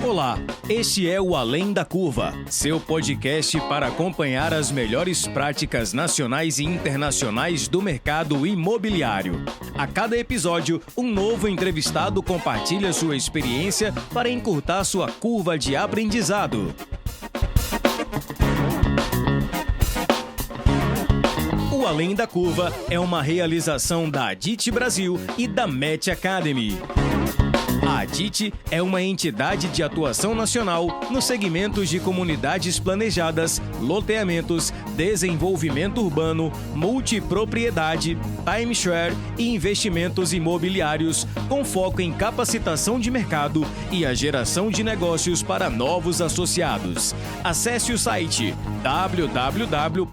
Olá, este é o Além da Curva, seu podcast para acompanhar as melhores práticas nacionais e internacionais do mercado imobiliário. A cada episódio, um novo entrevistado compartilha sua experiência para encurtar sua curva de aprendizado. O Além da Curva é uma realização da Adit Brasil e da Match Academy. A Adit é uma entidade de atuação nacional nos segmentos de comunidades planejadas, loteamentos, desenvolvimento urbano, multipropriedade, timeshare e investimentos imobiliários, com foco em capacitação de mercado e a geração de negócios para novos associados. Acesse o site www.adit.com.br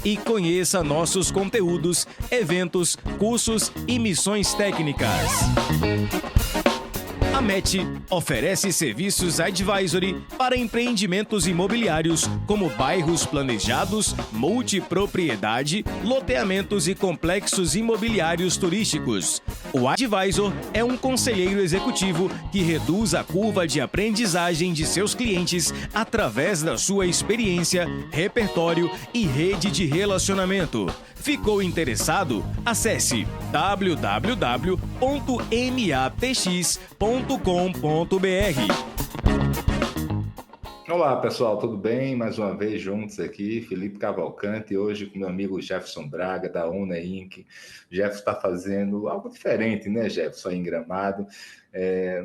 e conheça nossos conteúdos, eventos, cursos e missões técnicas. A Match oferece serviços advisory para empreendimentos imobiliários como bairros planejados, multipropriedade, loteamentos e complexos imobiliários turísticos. O advisor é um conselheiro executivo que reduz a curva de aprendizagem de seus clientes através da sua experiência, repertório e rede de relacionamento. Ficou interessado? Acesse www.matx.com.br. Olá pessoal, tudo bem? Mais uma vez juntos aqui, Felipe Cavalcante, hoje com meu amigo Jefferson Braga, da Una Inc. Jefferson está fazendo algo diferente, né, Jefferson, em Gramado,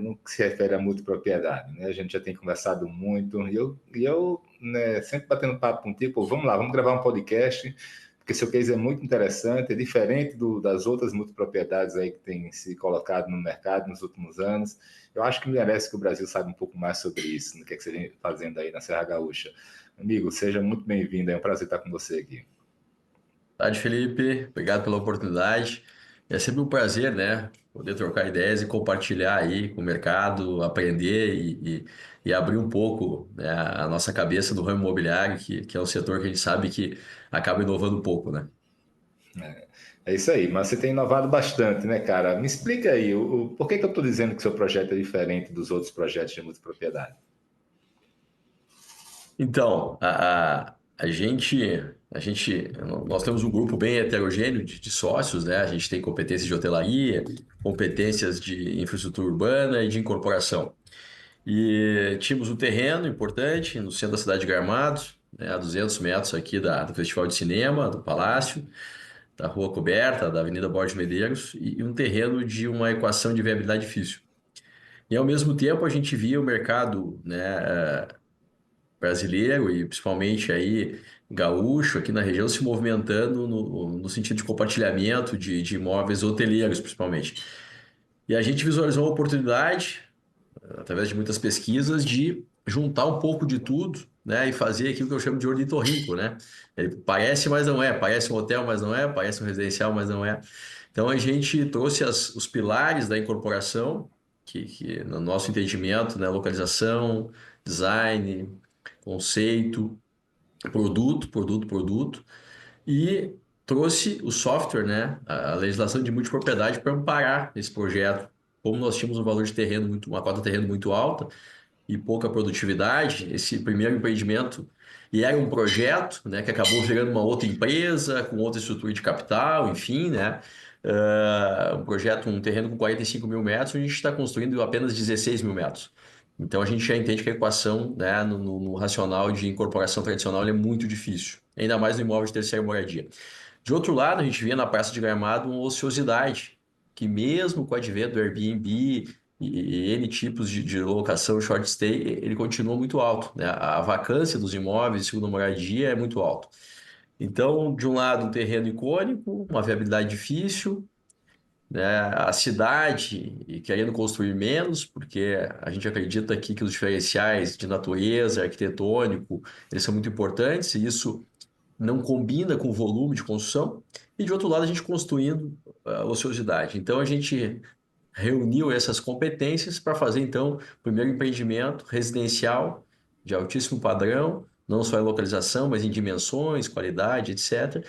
no que se refere a multipropriedade, né? A gente já tem conversado muito e eu né, sempre batendo papo contigo, pô, vamos lá, vamos gravar um podcast, porque seu case é muito interessante, é diferente das outras multipropriedades aí que tem se colocado no mercado nos últimos anos. Eu acho que merece que o Brasil saiba um pouco mais sobre isso, no que você vem fazendo aí na Serra Gaúcha. Amigo, seja muito bem-vindo, é um prazer estar com você aqui. Boa tarde, Felipe. Obrigado pela oportunidade. É sempre um prazer, né, poder trocar ideias e compartilhar aí com o mercado, aprender e abrir um pouco, né, a nossa cabeça do ramo imobiliário, que é um setor que a gente sabe que acaba inovando um pouco, né? É isso aí, mas você tem inovado bastante, né, cara? Me explica aí, por que eu estou dizendo que seu projeto é diferente dos outros projetos de multipropriedade? Então, nós temos um grupo bem heterogêneo de sócios, né? A gente tem competências de hotelaria, competências de infraestrutura urbana e de incorporação. E tínhamos um terreno importante no centro da cidade de Gramado, né, a 200 metros aqui do Festival de Cinema, do Palácio, da Rua Coberta, da Avenida Borges Medeiros, e um terreno de uma equação de viabilidade difícil. E ao mesmo tempo a gente via o mercado, né, brasileiro e principalmente aí gaúcho aqui na região se movimentando no sentido de compartilhamento de imóveis hoteleiros, principalmente. E a gente visualizou uma oportunidade, através de muitas pesquisas, de juntar um pouco de tudo, né, e fazer aquilo que eu chamo de ornitorrinco, né? Ele parece, mas não é. Parece um hotel, mas não é. Parece um residencial, mas não é. Então a gente trouxe os pilares da incorporação, que no nosso entendimento, né, localização, design, conceito, produto, e trouxe o software, né, a legislação de multipropriedade para amparar esse projeto. Como nós tínhamos um valor de terreno uma cota de terreno muito alta e pouca produtividade, esse primeiro empreendimento, e era um projeto, né, que acabou virando uma outra empresa, com outra estrutura de capital, enfim, né, um terreno com 45 mil metros, a gente está construindo apenas 16 mil metros. Então a gente já entende que a equação, né, no racional de incorporação tradicional é muito difícil, ainda mais no imóvel de terceira moradia. De outro lado, a gente via na Praça de Gramado uma ociosidade, que mesmo com o advento do Airbnb e N tipos de locação short stay, ele continua muito alto, né? A vacância dos imóveis de segunda moradia é muito alta. Então, de um lado, um terreno icônico, uma viabilidade difícil, né? A cidade e querendo construir menos, porque a gente acredita aqui que os diferenciais de natureza, arquitetônico, eles são muito importantes e isso não combina com o volume de construção. E de outro lado, a gente construindo a ociosidade. Então, a gente reuniu essas competências para fazer, então, o primeiro empreendimento residencial de altíssimo padrão, não só em localização, mas em dimensões, qualidade, etc.,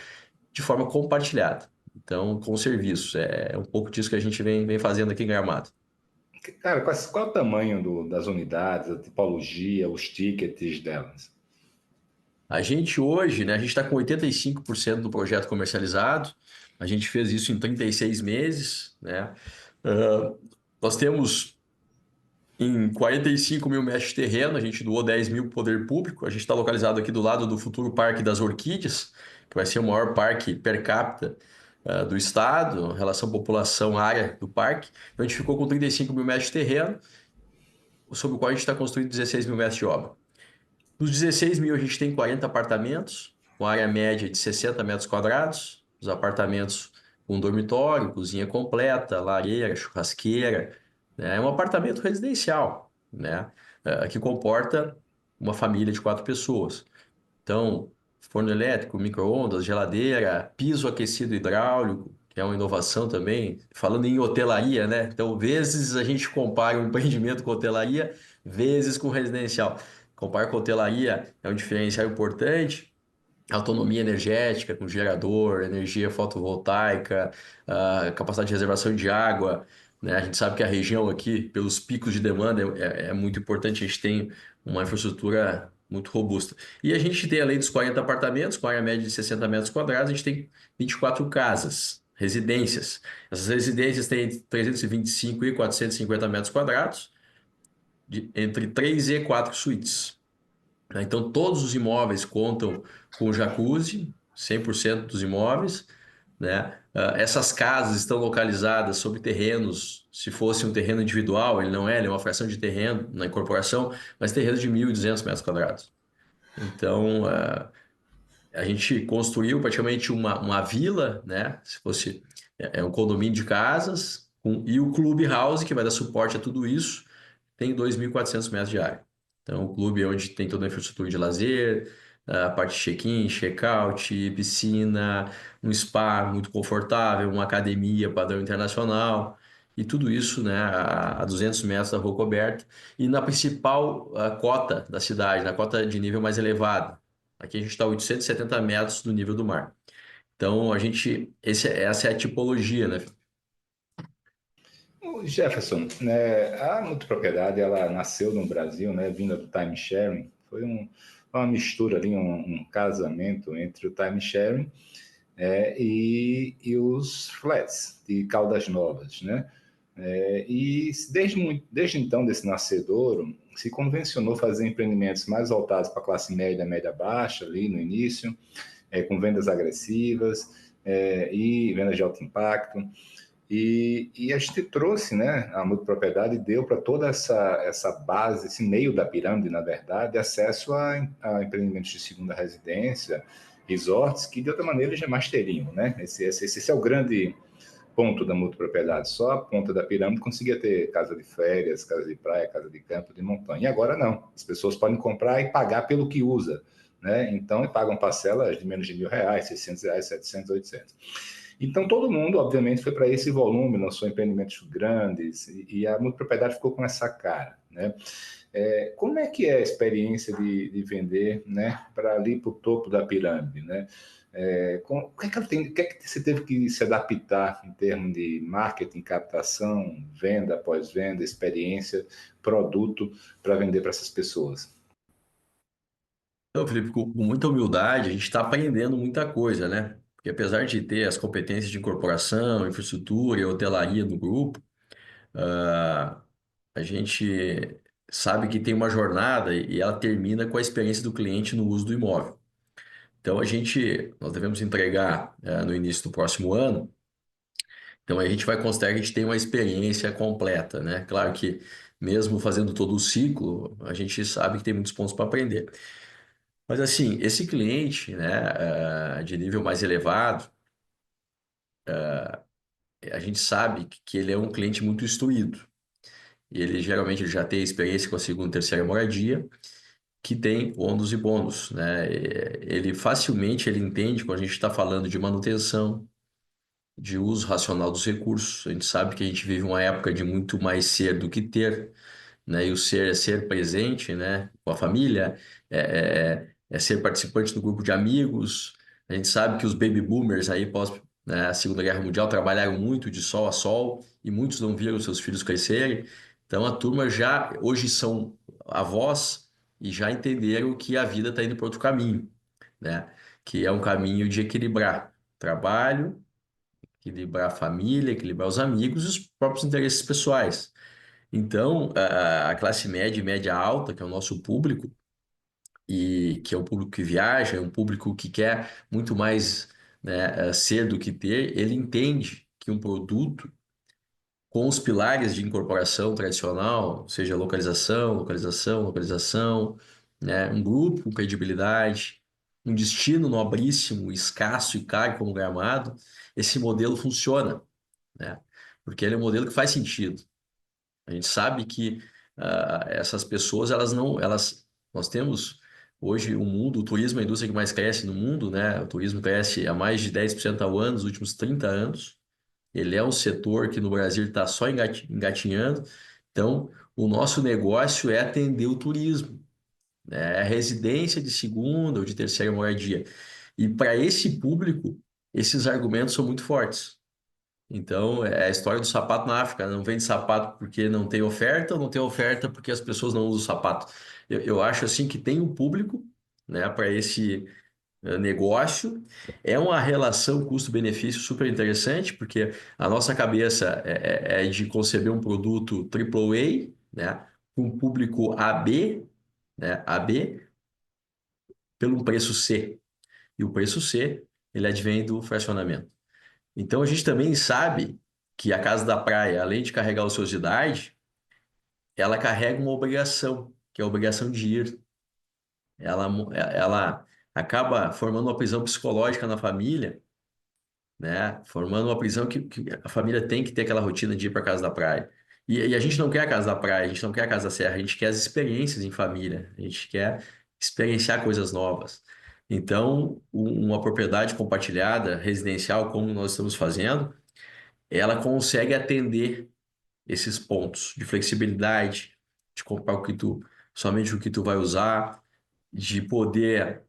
de forma compartilhada. Então, com serviços. É um pouco disso que a gente vem fazendo aqui em Gramado. Cara, qual é o tamanho das unidades, a tipologia, os tickets delas? A gente hoje, né, a gente está com 85% do projeto comercializado. A gente fez isso em 36 meses, né? Ah, nós temos em 45 mil metros de terreno, a gente doou 10 mil para o poder público. A gente está localizado aqui do lado do futuro Parque das Orquídeas, que vai ser o maior parque per capita do estado, relação população-área do parque. Então a gente ficou com 35 mil metros de terreno, sobre o qual a gente está construindo 16 mil metros de obra. Nos 16 mil, a gente tem 40 apartamentos, com área média de 60 metros quadrados. Os apartamentos com dormitório, cozinha completa, lareira, churrasqueira, né? É um apartamento residencial, né? Que comporta uma família de 4 pessoas. Então, forno elétrico, micro-ondas, geladeira, piso aquecido hidráulico, que é uma inovação também. Falando em hotelaria, né? Então, vezes a gente compara um empreendimento com hotelaria, vezes com residencial. Compara com hotelaria é um diferencial importante. Autonomia energética com gerador, energia fotovoltaica, capacidade de reservação de água, né? A gente sabe que a região aqui, pelos picos de demanda, é muito importante, a gente tem uma infraestrutura muito robusta. E a gente tem, além dos 40 apartamentos, com área média de 60 metros quadrados, a gente tem 24 casas, residências. Essas residências têm 325 e 450 metros quadrados, entre 3 e 4 suítes, né? Então, todos os imóveis contam com jacuzzi, 100% dos imóveis, né? Essas casas estão localizadas sobre terrenos, se fosse um terreno individual, ele é uma fração de terreno na incorporação, mas terrenos de 1.200 metros quadrados. Então, a gente construiu praticamente uma vila, né? Se fosse um condomínio de casas, e o Clubhouse, que vai dar suporte a tudo isso, tem 2.400 metros de área. Então, o clube é onde tem toda a infraestrutura de lazer, a parte de check-in, check-out, piscina, um spa muito confortável, uma academia padrão internacional, e tudo isso, né, a 200 metros da rua coberta, e na principal cota da cidade, na cota de nível mais elevada. Aqui a gente está a 870 metros do nível do mar. Então, essa é a tipologia, né? O Jefferson, né, a multipropriedade, ela nasceu no Brasil, né, vinda do time sharing. Foi uma mistura ali, um casamento entre o time sharing e os flats de Caldas Novas, né? E desde então, desse nascedouro, se convencionou fazer empreendimentos mais voltados para a classe média, média baixa, ali no início, com vendas agressivas e vendas de alto impacto. E a gente trouxe, né, a multipropriedade deu para toda essa base, esse meio da pirâmide, na verdade, acesso a empreendimentos de segunda residência, resorts, que de outra maneira jamais teriam, né? Esse é o grande ponto da multipropriedade. Só a ponta da pirâmide conseguia ter casa de férias, casa de praia, casa de campo, de montanha. E agora não. As pessoas podem comprar e pagar pelo que usa, né? Então, pagam parcelas de menos de R$ 1.000, R$ 600, 700, 800. Então, todo mundo, obviamente, foi para esse volume, lançou empreendimentos grandes, e a multipropriedade ficou com essa cara, né? Como é que é a experiência de vender, né, para ali para o topo da pirâmide, né? O que é que ela tem, o que é que você teve que se adaptar em termos de marketing, captação, venda, pós-venda, experiência, produto para vender para essas pessoas? Então, Felipe, com muita humildade, a gente está aprendendo muita coisa, né? Porque apesar de ter as competências de incorporação, infraestrutura e hotelaria no grupo, ah, a gente sabe que tem uma jornada e ela termina com a experiência do cliente no uso do imóvel. Então, nós devemos entregar, no início do próximo ano. Então, a gente vai considerar que a gente tem uma experiência completa, né? Claro que mesmo fazendo todo o ciclo, a gente sabe que tem muitos pontos para aprender. Mas assim, esse cliente, né, de nível mais elevado, a gente sabe que ele é um cliente muito instruído. E ele geralmente já tem experiência com a segunda e terceira moradia, que tem ônus e bônus, né? Ele facilmente ele entende quando a gente está falando de manutenção, de uso racional dos recursos. A gente sabe que a gente vive uma época de muito mais ser do que ter, né? E o ser é ser presente, né? Com a família, é ser participante do grupo de amigos. A gente sabe que os baby boomers aí né? A Segunda Guerra Mundial trabalharam muito de sol a sol e muitos não viram seus filhos crescerem. Então a turma já hoje são avós e já entenderam que a vida está indo para outro caminho, né? Que é um caminho de equilibrar trabalho, equilibrar a família, equilibrar os amigos e os próprios interesses pessoais. Então, a classe média e média alta, que é o nosso público, e que é um público que viaja, é um público que quer muito mais, né, ser do que ter, ele entende que um produto com os pilares de incorporação tradicional, seja localização, localização, localização, né, um grupo com credibilidade, um destino nobríssimo, escasso e caro como Gramado, esse modelo funciona, né? Porque ele é um modelo que faz sentido. A gente sabe que essas pessoas, elas não, elas, nós temos hoje o mundo, o turismo é a indústria que mais cresce no mundo, né? O turismo cresce a mais de 10% ao ano nos últimos 30 anos. Ele é um setor que no Brasil está só engatinhando. Então, o nosso negócio é atender o turismo, né? É a residência de segunda ou de terceira moradia. E para esse público, esses argumentos são muito fortes. Então, é a história do sapato na África. Não vende sapato porque não tem oferta, ou não tem oferta porque as pessoas não usam sapato. Eu acho assim que tem um público, né, para esse negócio. É uma relação custo-benefício super interessante, porque a nossa cabeça é de conceber um produto AAA, né, com um público AB, né, AB, pelo preço C. E o preço C, ele advém do fracionamento. Então a gente também sabe que a Casa da Praia, além de carregar ociosidade, ela carrega uma obrigação, que é a obrigação de ir. Ela acaba formando uma prisão psicológica na família, né? Formando uma prisão que a família tem que ter aquela rotina de ir para a Casa da Praia. E a gente não quer a Casa da Praia, a gente não quer a Casa da Serra, a gente quer as experiências em família, a gente quer experienciar coisas novas. Então, uma propriedade compartilhada, residencial, como nós estamos fazendo, ela consegue atender esses pontos de flexibilidade, de comprar somente o que tu vai usar, de poder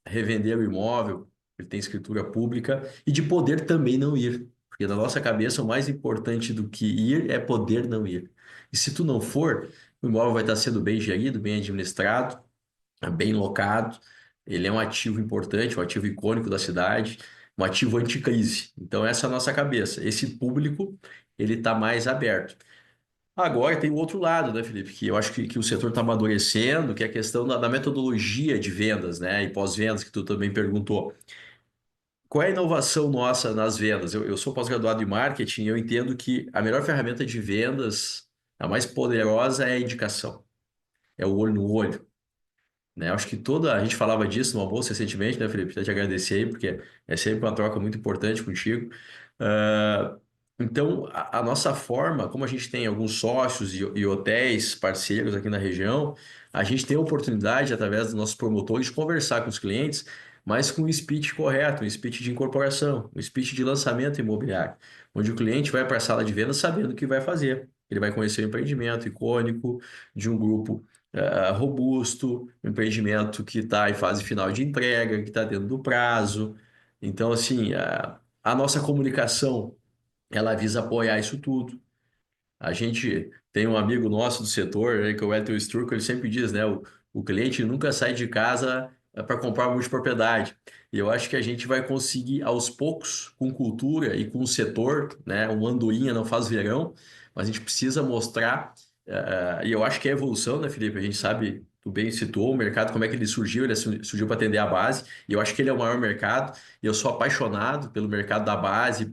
revender o imóvel, ele tem escritura pública, e de poder também não ir. Porque na nossa cabeça o mais importante do que ir é poder não ir. E se tu não for, o imóvel vai estar sendo bem gerido, bem administrado, bem locado. Ele é um ativo importante, um ativo icônico da cidade, um ativo anticrise. Então, essa é a nossa cabeça. Esse público, ele está mais aberto. Agora tem o outro lado, né, Felipe? Que eu acho que o setor está amadurecendo, que é a questão da metodologia de vendas, né? E pós-vendas, que tu também perguntou. Qual é a inovação nossa nas vendas? Eu sou pós-graduado em marketing e eu entendo que a melhor ferramenta de vendas, a mais poderosa, é a indicação. É o olho no olho, né? Acho que a gente falava disso no almoço recentemente, né, Felipe? Até te agradecer aí, porque é sempre uma troca muito importante contigo. Ah, então, a nossa forma, como a gente tem alguns sócios e hotéis parceiros aqui na região, a gente tem a oportunidade, através dos nossos promotores, de conversar com os clientes, mas com o speech correto, um speech de incorporação, um speech de lançamento imobiliário, onde o cliente vai para a sala de venda sabendo o que vai fazer. Ele vai conhecer o empreendimento icônico de um grupo robusto, um empreendimento que está em fase final de entrega, que está dentro do prazo. Então, assim, a nossa comunicação, ela visa apoiar isso tudo. A gente tem um amigo nosso do setor, né, que é o Elton Sturco, ele sempre diz, né, o cliente nunca sai de casa para comprar multipropriedade. E eu acho que a gente vai conseguir, aos poucos, com cultura e com o setor, né, uma andorinha não faz verão, mas a gente precisa mostrar, e eu acho que é evolução, né, Felipe? A gente sabe, tu bem citou o mercado, como é que ele surgiu para atender a base, e eu acho que ele é o maior mercado, e eu sou apaixonado pelo mercado da base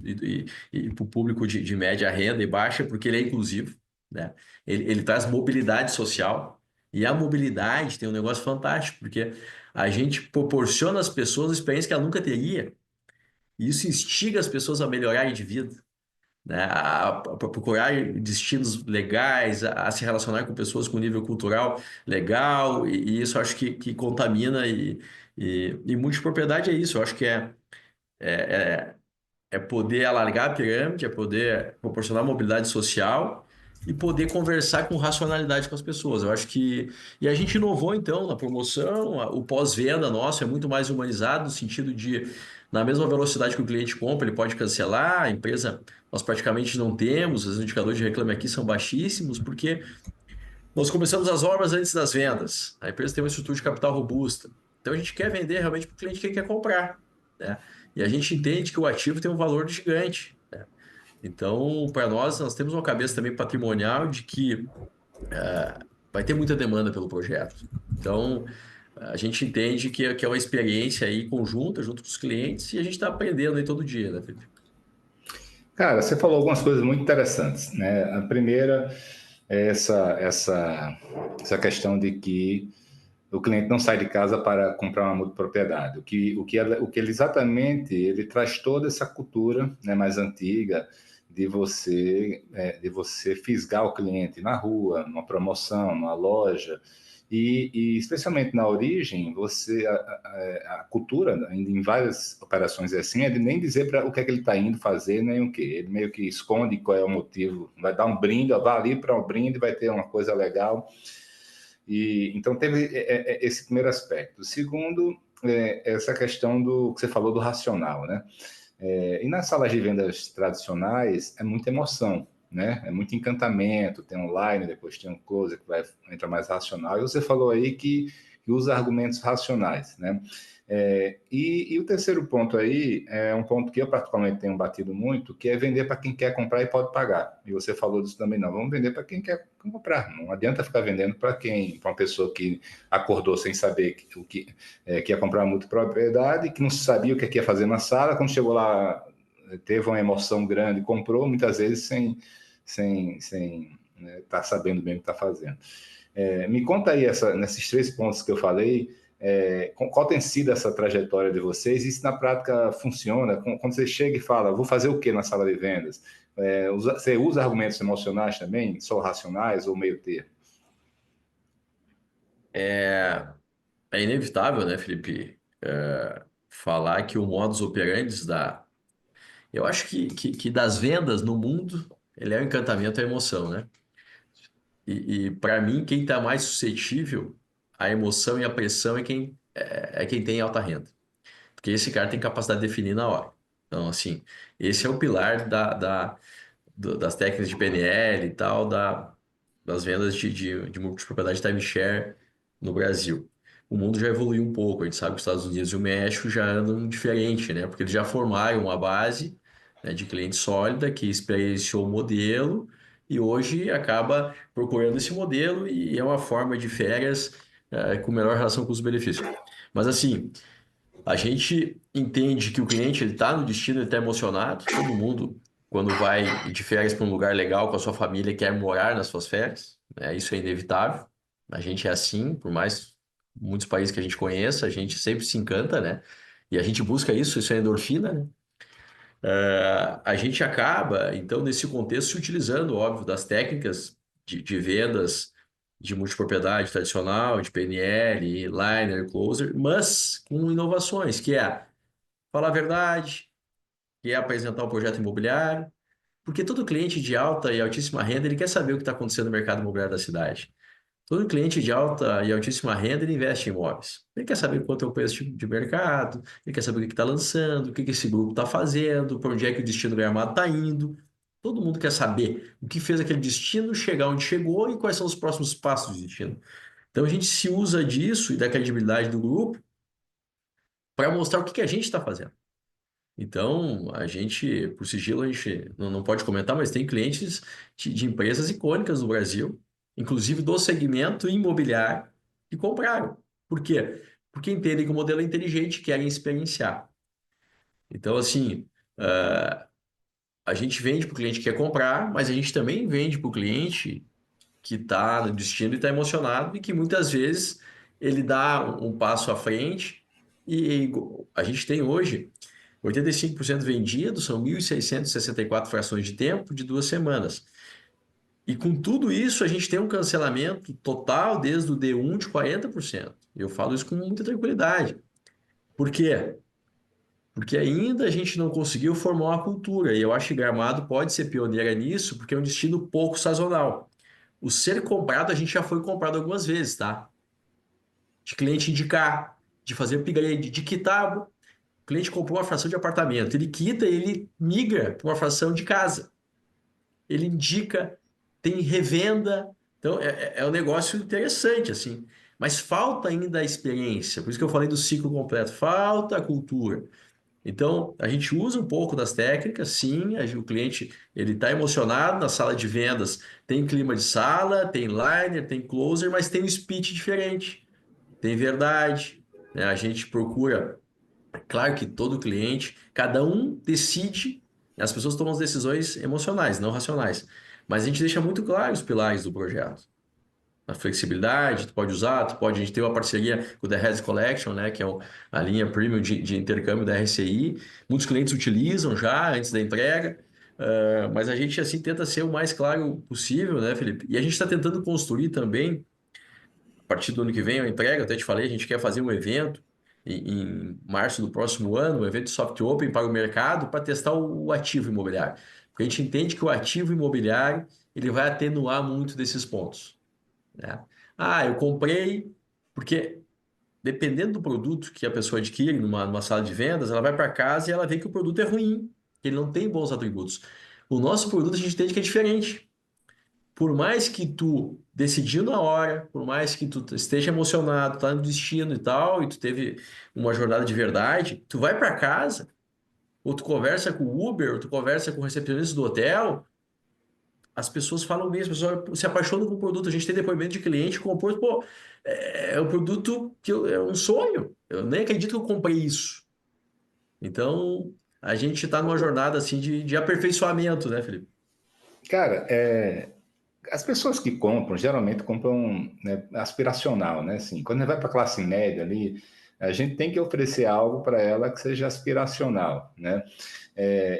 e para o público de média renda e baixa, porque ele é inclusivo, né? Ele traz mobilidade social. E a mobilidade tem um negócio fantástico, porque a gente proporciona às pessoas uma experiência que ela nunca teria. E isso instiga as pessoas a melhorarem de vida, né? A procurar destinos legais, a se relacionar com pessoas com nível cultural legal. E isso eu acho que contamina. E multipropriedade é isso. Eu acho que é poder alargar a pirâmide, é poder proporcionar mobilidade social e poder conversar com racionalidade com as pessoas. Eu acho que. E a gente inovou então na promoção, o pós-venda nosso é muito mais humanizado, no sentido de, na mesma velocidade que o cliente compra, ele pode cancelar, a empresa. Nós praticamente não temos, os indicadores de reclame aqui são baixíssimos, porque nós começamos as obras antes das vendas. A empresa tem uma estrutura de capital robusta. Então a gente quer vender realmente para o cliente que ele quer comprar, né? E a gente entende que o ativo tem um valor gigante, né? Então, para nós temos uma cabeça também patrimonial de que vai ter muita demanda pelo projeto. Então, a gente entende que é uma experiência aí conjunta, junto com os clientes, e a gente está aprendendo aí todo dia, né, Felipe? Cara, você falou algumas coisas muito interessantes, né? A primeira é essa questão de que o cliente não sai de casa para comprar uma multipropriedade. O que ele exatamente, ele traz toda essa cultura, né, mais antiga de você fisgar o cliente na rua, numa promoção, numa loja, e especialmente na origem, a cultura, ainda em várias operações é assim, é de nem dizer para o que é que ele está indo fazer, nem o que. Ele meio que esconde qual é o motivo. Vai dar um brinde, ó, vai ali para um brinde, vai ter uma coisa legal. E então teve esse primeiro aspecto. O segundo, essa questão do que você falou do racional, né? E nas salas de vendas tradicionais é muita emoção, né? É muito encantamento, tem online, depois tem um closer que vai entrar mais racional. E você falou aí que usa argumentos racionais, né? E o terceiro ponto aí é um ponto que eu particularmente tenho batido muito, que é vender para quem quer comprar e pode pagar. E você falou disso também, não. Vamos vender para quem quer comprar. Não adianta ficar vendendo para uma pessoa que acordou sem saber que ia comprar muito propriedade, que não sabia o que ia fazer na sala, quando chegou lá teve uma emoção grande, comprou muitas vezes sem né, tá sabendo bem o que está fazendo. Me conta aí nesses 3 pontos que eu falei. Qual tem sido essa trajetória de vocês? Isso na prática funciona? Quando você chega e fala, vou fazer o que na sala de vendas? Você usa argumentos emocionais também? Só racionais ou meio termo? É inevitável, né, Felipe, falar que o modus operandi da... Eu acho que das vendas no mundo, ele é o encantamento e a emoção, né? E para mim, quem está mais suscetível à emoção e à pressão é quem tem alta renda. Porque esse cara tem capacidade de definir na hora. Então, assim, esse é o pilar das técnicas de PNL e tal, das vendas de multipropriedade timeshare no Brasil. O mundo já evoluiu um pouco, a gente sabe que os Estados Unidos e o México já andam diferente, né? Porque eles já formaram uma base, né, de cliente sólida que experienciou o modelo e hoje acaba procurando esse modelo e é uma forma de férias, com melhor relação custo-benefício. Mas assim, a gente entende que o cliente ele está no destino, ele está emocionado. Todo mundo, quando vai de férias para um lugar legal com a sua família, quer morar nas suas férias, né? Isso é inevitável. A gente é assim, por mais muitos países que a gente conheça, a gente sempre se encanta, né? E a gente busca isso, isso é endorfina, né? A gente acaba, então, nesse contexto, se utilizando, óbvio, das técnicas de vendas de multipropriedade tradicional, de PNL, liner, closer, mas com inovações, que é falar a verdade, que é apresentar um projeto imobiliário, porque todo cliente de alta e altíssima renda, ele quer saber o que está acontecendo no mercado imobiliário da cidade. Todo cliente de alta e altíssima renda, ele investe em imóveis. Ele quer saber quanto é o preço de mercado, ele quer saber o que está lançando, o que esse grupo está fazendo, para onde é que o destino gramado está indo. Todo mundo quer saber o que fez aquele destino chegar onde chegou e quais são os próximos passos do destino. Então a gente se usa disso e da credibilidade do grupo para mostrar o que a gente está fazendo. Então, a gente, por sigilo, a gente não pode comentar, mas tem clientes de empresas icônicas do Brasil, inclusive do segmento imobiliário, que compraram. Por quê? Porque entendem que o modelo é inteligente e querem experienciar. Então, assim, a gente vende para o cliente que quer comprar, mas a gente também vende para o cliente que está no destino e está emocionado e que muitas vezes ele dá um passo à frente e a gente tem hoje 85% vendido, são 1.664 frações de tempo de 2 semanas. E com tudo isso, a gente tem um cancelamento total desde o D1 de 40%. Eu falo isso com muita tranquilidade. Por quê? porque ainda a gente não conseguiu formar uma cultura. E eu acho que Gramado pode ser pioneira nisso, porque é um destino pouco sazonal. O ser comprado, a gente já foi comprado algumas vezes, tá? De cliente indicar, de fazer upgrade, de quitar. O cliente comprou uma fração de apartamento, ele quita e ele migra para uma fração de casa. Ele indica, tem revenda. Então, é um negócio interessante, assim. Mas falta ainda a experiência. Por isso que eu falei do ciclo completo. Falta a cultura. Então, a gente usa um pouco das técnicas, sim. O cliente ele está emocionado na sala de vendas. Tem clima de sala, tem liner, tem closer, mas tem um speech diferente. Tem verdade, né? A gente procura, claro que todo cliente, cada um decide, as pessoas tomam as decisões emocionais, não racionais. Mas a gente deixa muito claro os pilares do projeto. A flexibilidade, tu pode usar, a gente tem uma parceria com o The Heads Collection, né, que é a linha premium de intercâmbio da RCI. Muitos clientes utilizam já antes da entrega, mas a gente assim tenta ser o mais claro possível, né, Felipe? E a gente está tentando construir também, a partir do ano que vem, a entrega, até te falei, a gente quer fazer um evento em março do próximo ano, um evento de soft open para o mercado, para testar o ativo imobiliário. Porque a gente entende que o ativo imobiliário ele vai atenuar muito desses pontos, né? Ah, eu comprei, porque dependendo do produto que a pessoa adquire numa sala de vendas, ela vai para casa e ela vê que o produto é ruim, que ele não tem bons atributos. O nosso produto a gente entende que é diferente. Por mais que tu decidiu na hora, por mais que tu esteja emocionado, tá no destino e tal, e tu teve uma jornada de verdade, tu vai para casa, ou tu conversa com o Uber, ou tu conversa com o recepcionista do hotel, as pessoas falam mesmo, as pessoas se apaixonam com o produto. A gente tem depoimento de cliente que comprou, pô, é um produto é um sonho. Eu nem acredito que eu comprei isso. Então, a gente está numa jornada assim de aperfeiçoamento, né, Felipe? Cara, as pessoas que compram, geralmente compram, né, aspiracional, né? Assim, quando vai para a classe média ali, a gente tem que oferecer algo para ela que seja aspiracional, né?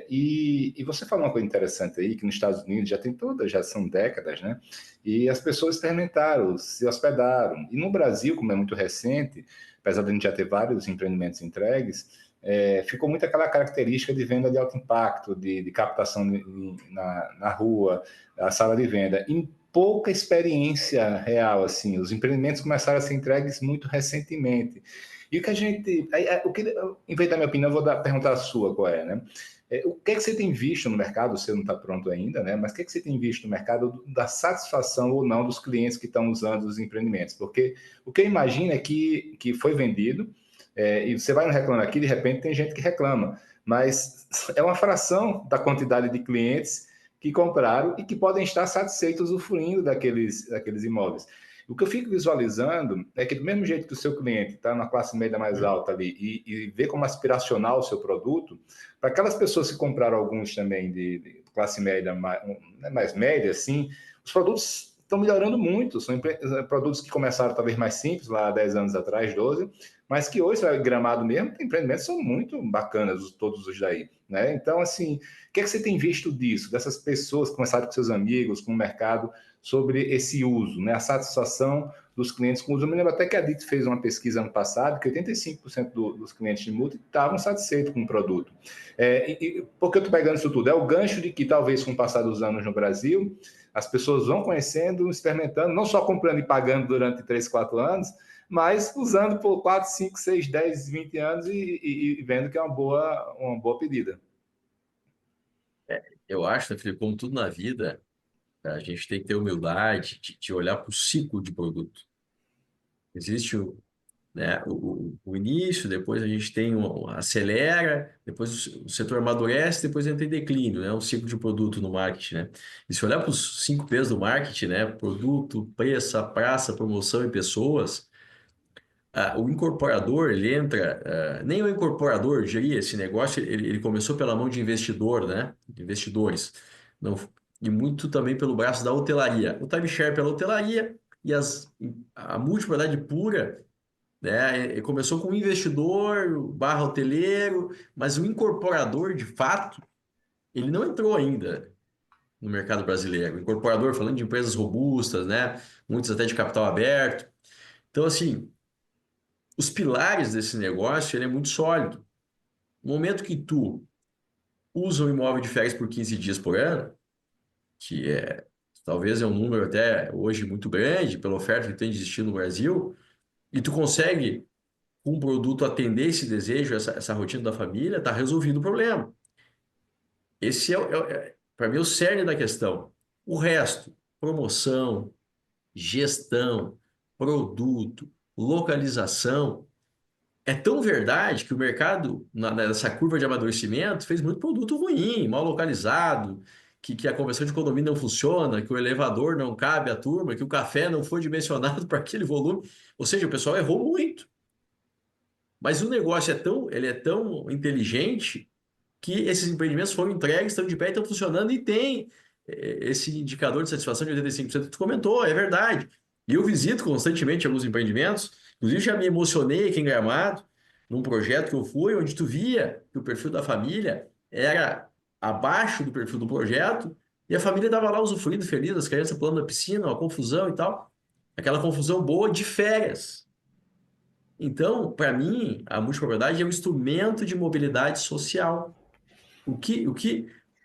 E você falou uma coisa interessante aí, que nos Estados Unidos já são décadas, né? E as pessoas experimentaram, se hospedaram. E no Brasil, como é muito recente, apesar de a gente já ter vários empreendimentos entregues, ficou muito aquela característica de venda de alto impacto, de captação na rua, a sala de venda, em pouca experiência real, assim. Os empreendimentos começaram a ser entregues muito recentemente. E o que a gente, em vez da minha opinião, eu vou perguntar a sua qual é, né? O que é que você tem visto no mercado? Você não está pronto ainda, né? Mas o que é que você tem visto no mercado da satisfação ou não dos clientes que estão usando os empreendimentos? Porque o que eu imagino é que foi vendido, e você vai no Reclame Aqui, de repente tem gente que reclama, mas é uma fração da quantidade de clientes que compraram e que podem estar satisfeitos usufruindo daqueles imóveis. O que eu fico visualizando é que, do mesmo jeito que o seu cliente está na classe média mais alta ali e vê como aspiracional o seu produto, para aquelas pessoas que compraram alguns também de classe média mais média, assim, os produtos estão melhorando muito. São produtos que começaram talvez mais simples, lá há 10 anos atrás, 12, mas que hoje, Gramado mesmo, tem empreendimentos que são muito bacanas, todos os daí, né? Então, assim, o que é que você tem visto disso, dessas pessoas que começaram com seus amigos, com o mercado, sobre esse uso, né? A satisfação dos clientes com o uso? Eu me lembro até que a DIT fez uma pesquisa ano passado, que 85% dos clientes de multi estavam satisfeitos com o produto. Por que eu estou pegando isso tudo? É o gancho de que, talvez, com o passar dos anos no Brasil, as pessoas vão conhecendo, experimentando, não só comprando e pagando durante 3, 4 anos, mas usando por 4, 5, 6, 10, 20 anos e vendo que é uma boa pedida. Eu acho, né, Felipe, como tudo na vida, a gente tem que ter humildade de olhar para o ciclo de produto. Existe né, o início, depois a gente tem acelera, depois o setor amadurece, depois entra em declínio, né? Um ciclo de produto no marketing, né? E se olhar para os 5 P's do marketing, né? Produto, preço, praça, promoção e pessoas, o incorporador, ele entra, nem o incorporador geria esse negócio, ele começou pela mão de investidor, né? De investidores. Não, e muito também pelo braço da hotelaria. O timeshare pela hotelaria e a multipropriedade pura, né? Ele começou com um investidor barra hoteleiro, mas o incorporador, de fato, ele não entrou ainda no mercado brasileiro. O incorporador, falando de empresas robustas, né? Muitas até de capital aberto. Então, assim, os pilares desse negócio, ele é muito sólido. No momento que tu usa um imóvel de férias por 15 dias por ano, que talvez é um número até hoje muito grande pela oferta que tem de existir no Brasil, e tu consegue, com um produto, atender esse desejo, essa rotina da família, tá resolvido o problema. Esse para mim, o cerne da questão. O resto, promoção, gestão, produto, localização, é tão verdade que o mercado, nessa curva de amadurecimento, fez muito produto ruim, mal localizado, que a conversão de condomínio não funciona, que o elevador não cabe à turma, que o café não foi dimensionado para aquele volume. Ou seja, o pessoal errou muito. Mas o negócio ele é tão inteligente que esses empreendimentos foram entregues, estão de pé, estão funcionando e tem esse indicador de satisfação de 85% que tu comentou, é verdade. E eu visito constantemente alguns empreendimentos, inclusive já me emocionei aqui em Gramado, num projeto que eu fui, onde tu via que o perfil da família era abaixo do perfil do projeto e a família estava lá usufruindo feliz, as crianças pulando na piscina, uma confusão e tal. Aquela confusão boa de férias. Então, para mim, a multipropriedade é um instrumento de mobilidade social.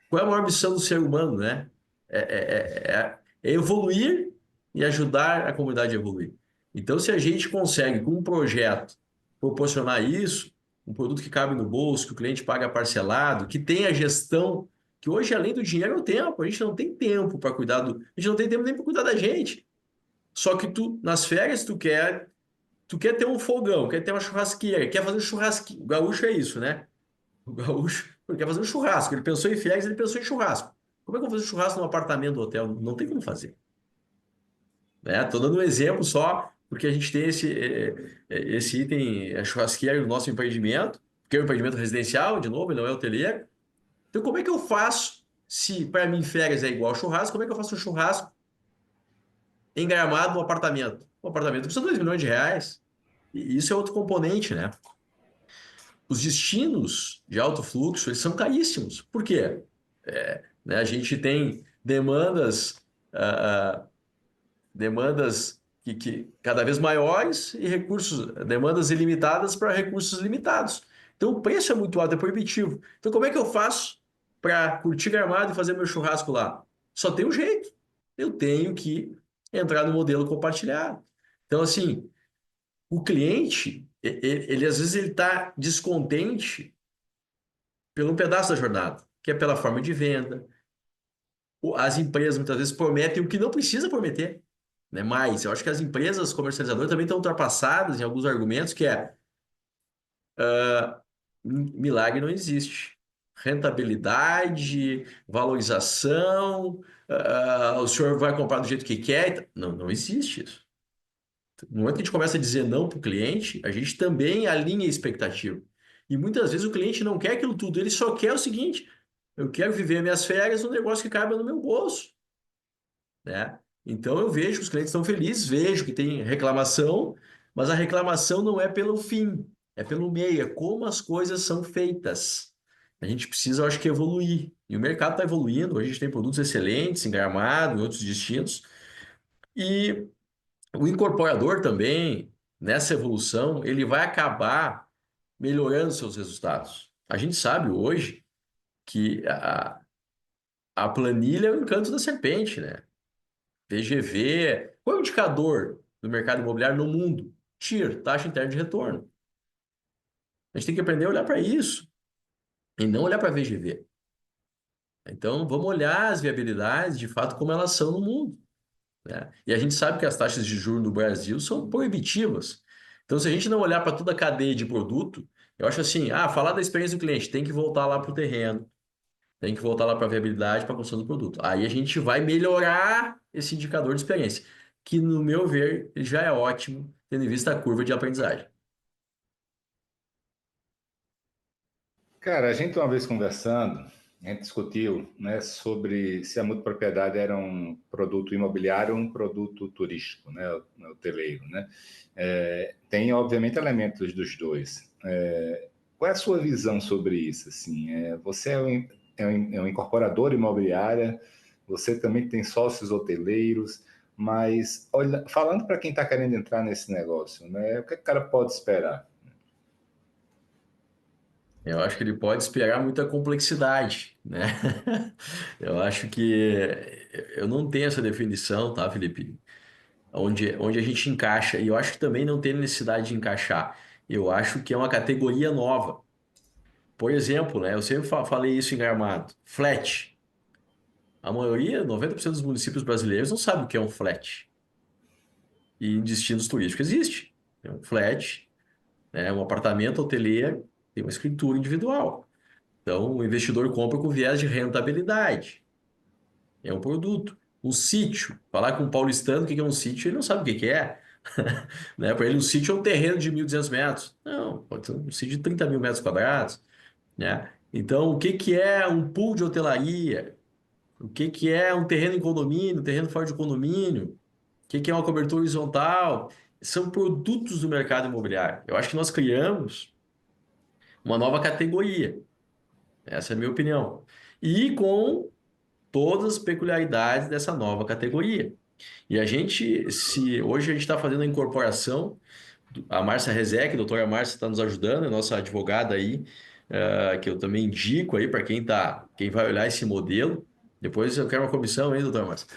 Qual é a maior missão do ser humano, né? É evoluir e ajudar a comunidade a evoluir. Então, se a gente consegue, com um projeto, proporcionar isso, um produto que cabe no bolso, que o cliente paga parcelado, que tenha gestão, que hoje, além do dinheiro, é o tempo. A gente não tem tempo para cuidar A gente não tem tempo nem para cuidar da gente. Só que nas férias, tu quer ter um fogão, quer ter uma churrasqueira, quer fazer um churrasquinho. O gaúcho é isso, né? O gaúcho ele quer fazer um churrasco. Ele pensou em férias, ele pensou em churrasco. Como é que eu vou fazer churrasco num apartamento do hotel? Não tem como fazer. Né? Estou dando um exemplo só, porque a gente tem esse item, a churrasqueira no nosso empreendimento, que é um empreendimento residencial, de novo, ele não é hoteleiro. Então, como é que eu faço, se para mim férias é igual churrasco, como é que eu faço um churrasco em Gramado no apartamento? O apartamento custa 2 milhões de reais. E isso é outro componente, né? Os destinos de alto fluxo, eles são caríssimos. Por quê? Né, a gente tem demandas que cada vez maiores e demandas ilimitadas para recursos limitados. Então o preço é muito alto, é proibitivo. Então como é que eu faço para curtir Gramado e fazer meu churrasco lá? Só tem um jeito. Eu tenho que entrar no modelo compartilhado. Então assim, o cliente, ele às vezes ele está descontente pelo um pedaço da jornada, que é pela forma de venda. As empresas muitas vezes prometem o que não precisa prometer, né? Mas eu acho que as empresas comercializadoras também estão ultrapassadas em alguns argumentos que milagre não existe. Rentabilidade, valorização, o senhor vai comprar do jeito que quer. Não, não existe isso. No momento que a gente começa a dizer não para o cliente, a gente também alinha a expectativa. E muitas vezes o cliente não quer aquilo tudo, ele só quer o seguinte: eu quero viver minhas férias num negócio que caiba no meu bolso, né? Então eu vejo que os clientes estão felizes, vejo que tem reclamação, mas a reclamação não é pelo fim, é pelo meio, é como as coisas são feitas. A gente precisa, eu acho que, evoluir. E o mercado está evoluindo, hoje a gente tem produtos excelentes em Gramado, em outros destinos, e o incorporador também, nessa evolução, ele vai acabar melhorando seus resultados. A gente sabe hoje que a planilha é o encanto da serpente, né? VGV, qual é o indicador do mercado imobiliário no mundo? TIR, taxa interna de retorno. A gente tem que aprender a olhar para isso e não olhar para VGV. Então, vamos olhar as viabilidades, de fato, como elas são no mundo, né? E a gente sabe que as taxas de juros no Brasil são proibitivas. Então, se a gente não olhar para toda a cadeia de produto, eu acho assim, falar da experiência do cliente, tem que voltar lá para o terreno, tem que voltar lá para a viabilidade, para a construção do produto. Aí a gente vai melhorar esse indicador de experiência, que, no meu ver, ele já é ótimo, tendo em vista a curva de aprendizagem. Cara, a gente uma vez conversando, a gente discutiu, né, sobre se a multipropriedade era um produto imobiliário ou um produto turístico, né, hoteleiro, né? Tem, obviamente, elementos dos dois. Qual é a sua visão sobre isso? Assim, você é um incorporador imobiliária, você também tem sócios hoteleiros, mas olha, falando para quem está querendo entrar nesse negócio, né, o que o cara pode esperar? Eu acho que ele pode esperar muita complexidade, né? Eu acho que eu não tenho essa definição, tá, Felipe? Onde a gente encaixa, e eu acho que também não tem necessidade de encaixar. Eu acho que é uma categoria nova. Por exemplo, né, eu sempre falei isso em Gramado, flat. A maioria, 90% dos municípios brasileiros não sabe o que é um flat. E em destinos turísticos existe. É um flat, né, um apartamento hoteleiro, tem uma escritura individual. Então, o investidor compra com viés de rentabilidade. É um produto. Um sítio. Falar com um paulistano o que é um sítio, ele não sabe o que é. Né? Para ele, um sítio é um terreno de 1.200 metros. Não, pode ser um sítio de 30 mil metros quadrados. Né? Então, o que é um pool de hotelaria? O que é um terreno em condomínio, terreno fora de condomínio? O que é uma cobertura horizontal? São produtos do mercado imobiliário. Eu acho que nós criamos uma nova categoria. Essa é a minha opinião. E com todas as peculiaridades dessa nova categoria. E a gente, se hoje a gente está fazendo a incorporação, a Márcia Rezec, a doutora Márcia está nos ajudando, é nossa advogada aí, que eu também indico aí para quem vai olhar esse modelo. Depois eu quero uma comissão aí, doutora Márcia.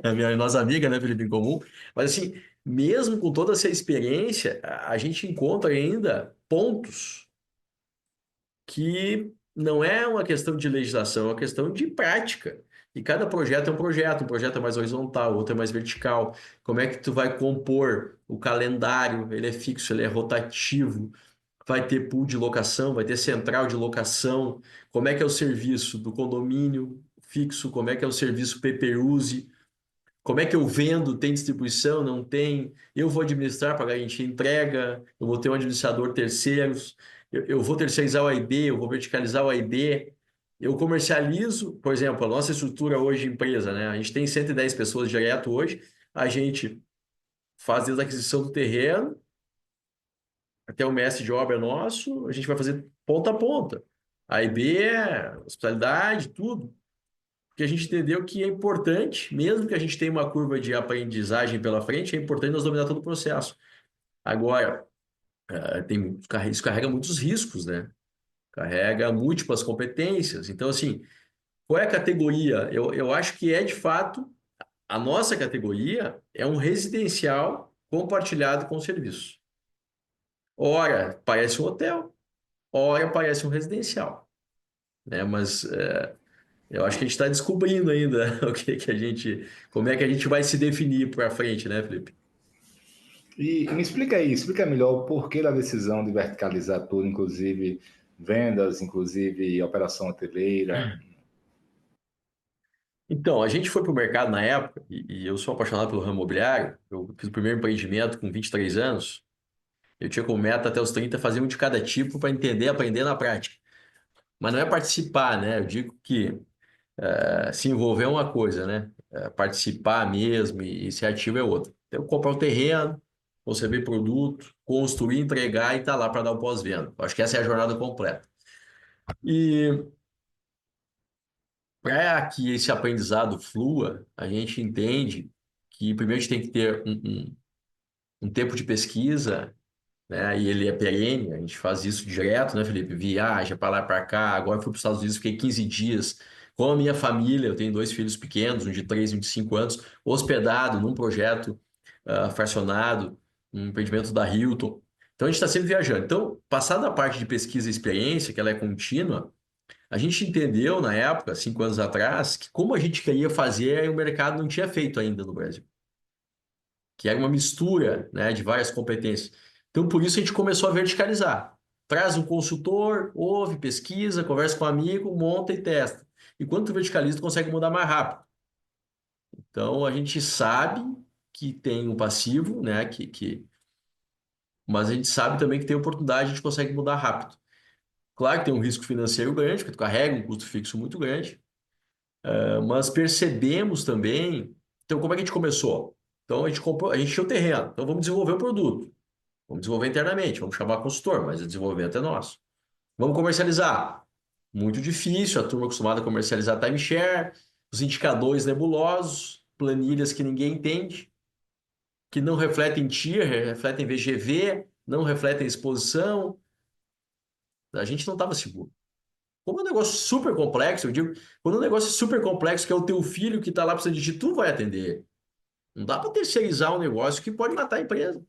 É minha nossa amiga, né, Felipe, em comum. Mas assim, mesmo com toda essa experiência, a gente encontra ainda pontos que não é uma questão de legislação, é uma questão de prática. E cada projeto é um projeto é mais horizontal, outro é mais vertical. Como é que tu vai compor o calendário? Ele é fixo, ele é rotativo. Vai ter pool de locação, vai ter central de locação. Como é que é o serviço do condomínio fixo? Como é que é o serviço pay-per-use? Como é que eu vendo? Tem distribuição? Não tem? Eu vou administrar para garantir entrega? Eu vou ter um administrador terceiros? Eu vou terceirizar o AIB? Eu vou verticalizar o AIB? Eu comercializo, por exemplo, a nossa estrutura hoje de empresa, né? A gente tem 110 pessoas direto hoje, a gente faz desde a aquisição do terreno até o mestre de obra nosso, a gente vai fazer ponta a ponta. AIB, hospitalidade, tudo. Porque a gente entendeu que é importante, mesmo que a gente tenha uma curva de aprendizagem pela frente, é importante nós dominar todo o processo. Agora, isso carrega muitos riscos, né? Carrega múltiplas competências. Então, assim, qual é a categoria? Eu acho que é, de fato, a nossa categoria é um residencial compartilhado com serviço. Ora, parece um hotel, ora, parece um residencial, né? Mas eu acho que a gente está descobrindo ainda como é que a gente vai se definir para frente, né, Felipe? E me explica aí, explica melhor o porquê da decisão de verticalizar tudo, inclusive vendas, inclusive operação hoteleira. Então, a gente foi para o mercado na época, e eu sou apaixonado pelo ramo imobiliário. Eu fiz o primeiro empreendimento com 23 anos. Eu tinha como meta até os 30 fazer um de cada tipo para entender, aprender na prática. Mas não é participar, né? Eu digo que se envolver é uma coisa, né? Participar mesmo e ser ativo é outra. Então, comprar o terreno, conceber produto, construir, entregar e estar lá para dar o pós-venda. Acho que essa é a jornada completa. E para que esse aprendizado flua, a gente entende que primeiro a gente tem que ter um tempo de pesquisa, né? E ele é perene, a gente faz isso direto, né, Felipe? Viaja para lá para cá. Agora eu fui para os Estados Unidos, fiquei 15 dias com a minha família. Eu tenho dois filhos pequenos, um de 3 e um de 5 anos, hospedado num projeto fracionado, um empreendimento da Hilton. Então a gente está sempre viajando. Então, passada a parte de pesquisa e experiência, que ela é contínua, a gente entendeu na época, 5 anos atrás, que como a gente queria fazer, o mercado não tinha feito ainda no Brasil, que era uma mistura, né, de várias competências. Então, por isso a gente começou a verticalizar. Traz um consultor, ouve, pesquisa, conversa com um amigo, monta e testa. E quando tu verticaliza, tu consegue mudar mais rápido. Então, a gente sabe que tem um passivo, né, mas a gente sabe também que tem oportunidade, a gente consegue mudar rápido. Claro que tem um risco financeiro grande, porque tu carrega um custo fixo muito grande, mas percebemos também. Então, como é que a gente começou? Então, a gente comprou, a gente tinha o terreno, então vamos desenvolver o produto. Vamos desenvolver internamente, vamos chamar consultor, mas o desenvolvimento é nosso. Vamos comercializar. Muito difícil, a turma acostumada a comercializar timeshare, os indicadores nebulosos, planilhas que ninguém entende, que não refletem TIR, refletem VGV, não refletem exposição. A gente não estava seguro. Como é um negócio super complexo, eu digo, quando um negócio é super complexo, que é o teu filho que está lá precisando de ti, tu vai atender. Não dá para terceirizar um negócio que pode matar a empresa.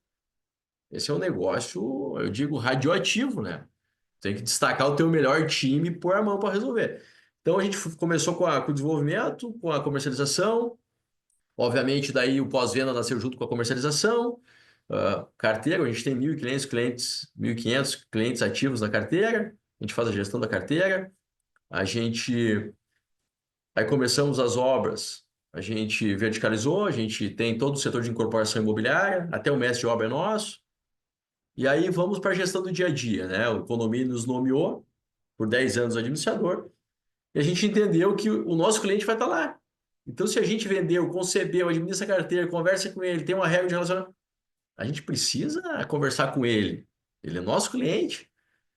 Esse é um negócio, eu digo, radioativo, né? Tem que destacar o teu melhor time e pôr a mão para resolver. Então a gente começou com o desenvolvimento, com a comercialização. Obviamente, daí o pós-venda nasceu junto com a comercialização. Carteira, a gente tem 1.500 clientes ativos na carteira. A gente faz a gestão da carteira. A gente Aí começamos as obras, a gente verticalizou, a gente tem todo o setor de incorporação imobiliária, até o mestre de obra é nosso. E aí vamos para a gestão do dia a dia, né? O condomínio nos nomeou por 10 anos administrador, e a gente entendeu que o nosso cliente vai estar lá. Então, se a gente vendeu, concebeu, administra a carteira, conversa com ele, tem uma regra de relacionamento, a gente precisa conversar com ele. Ele é nosso cliente.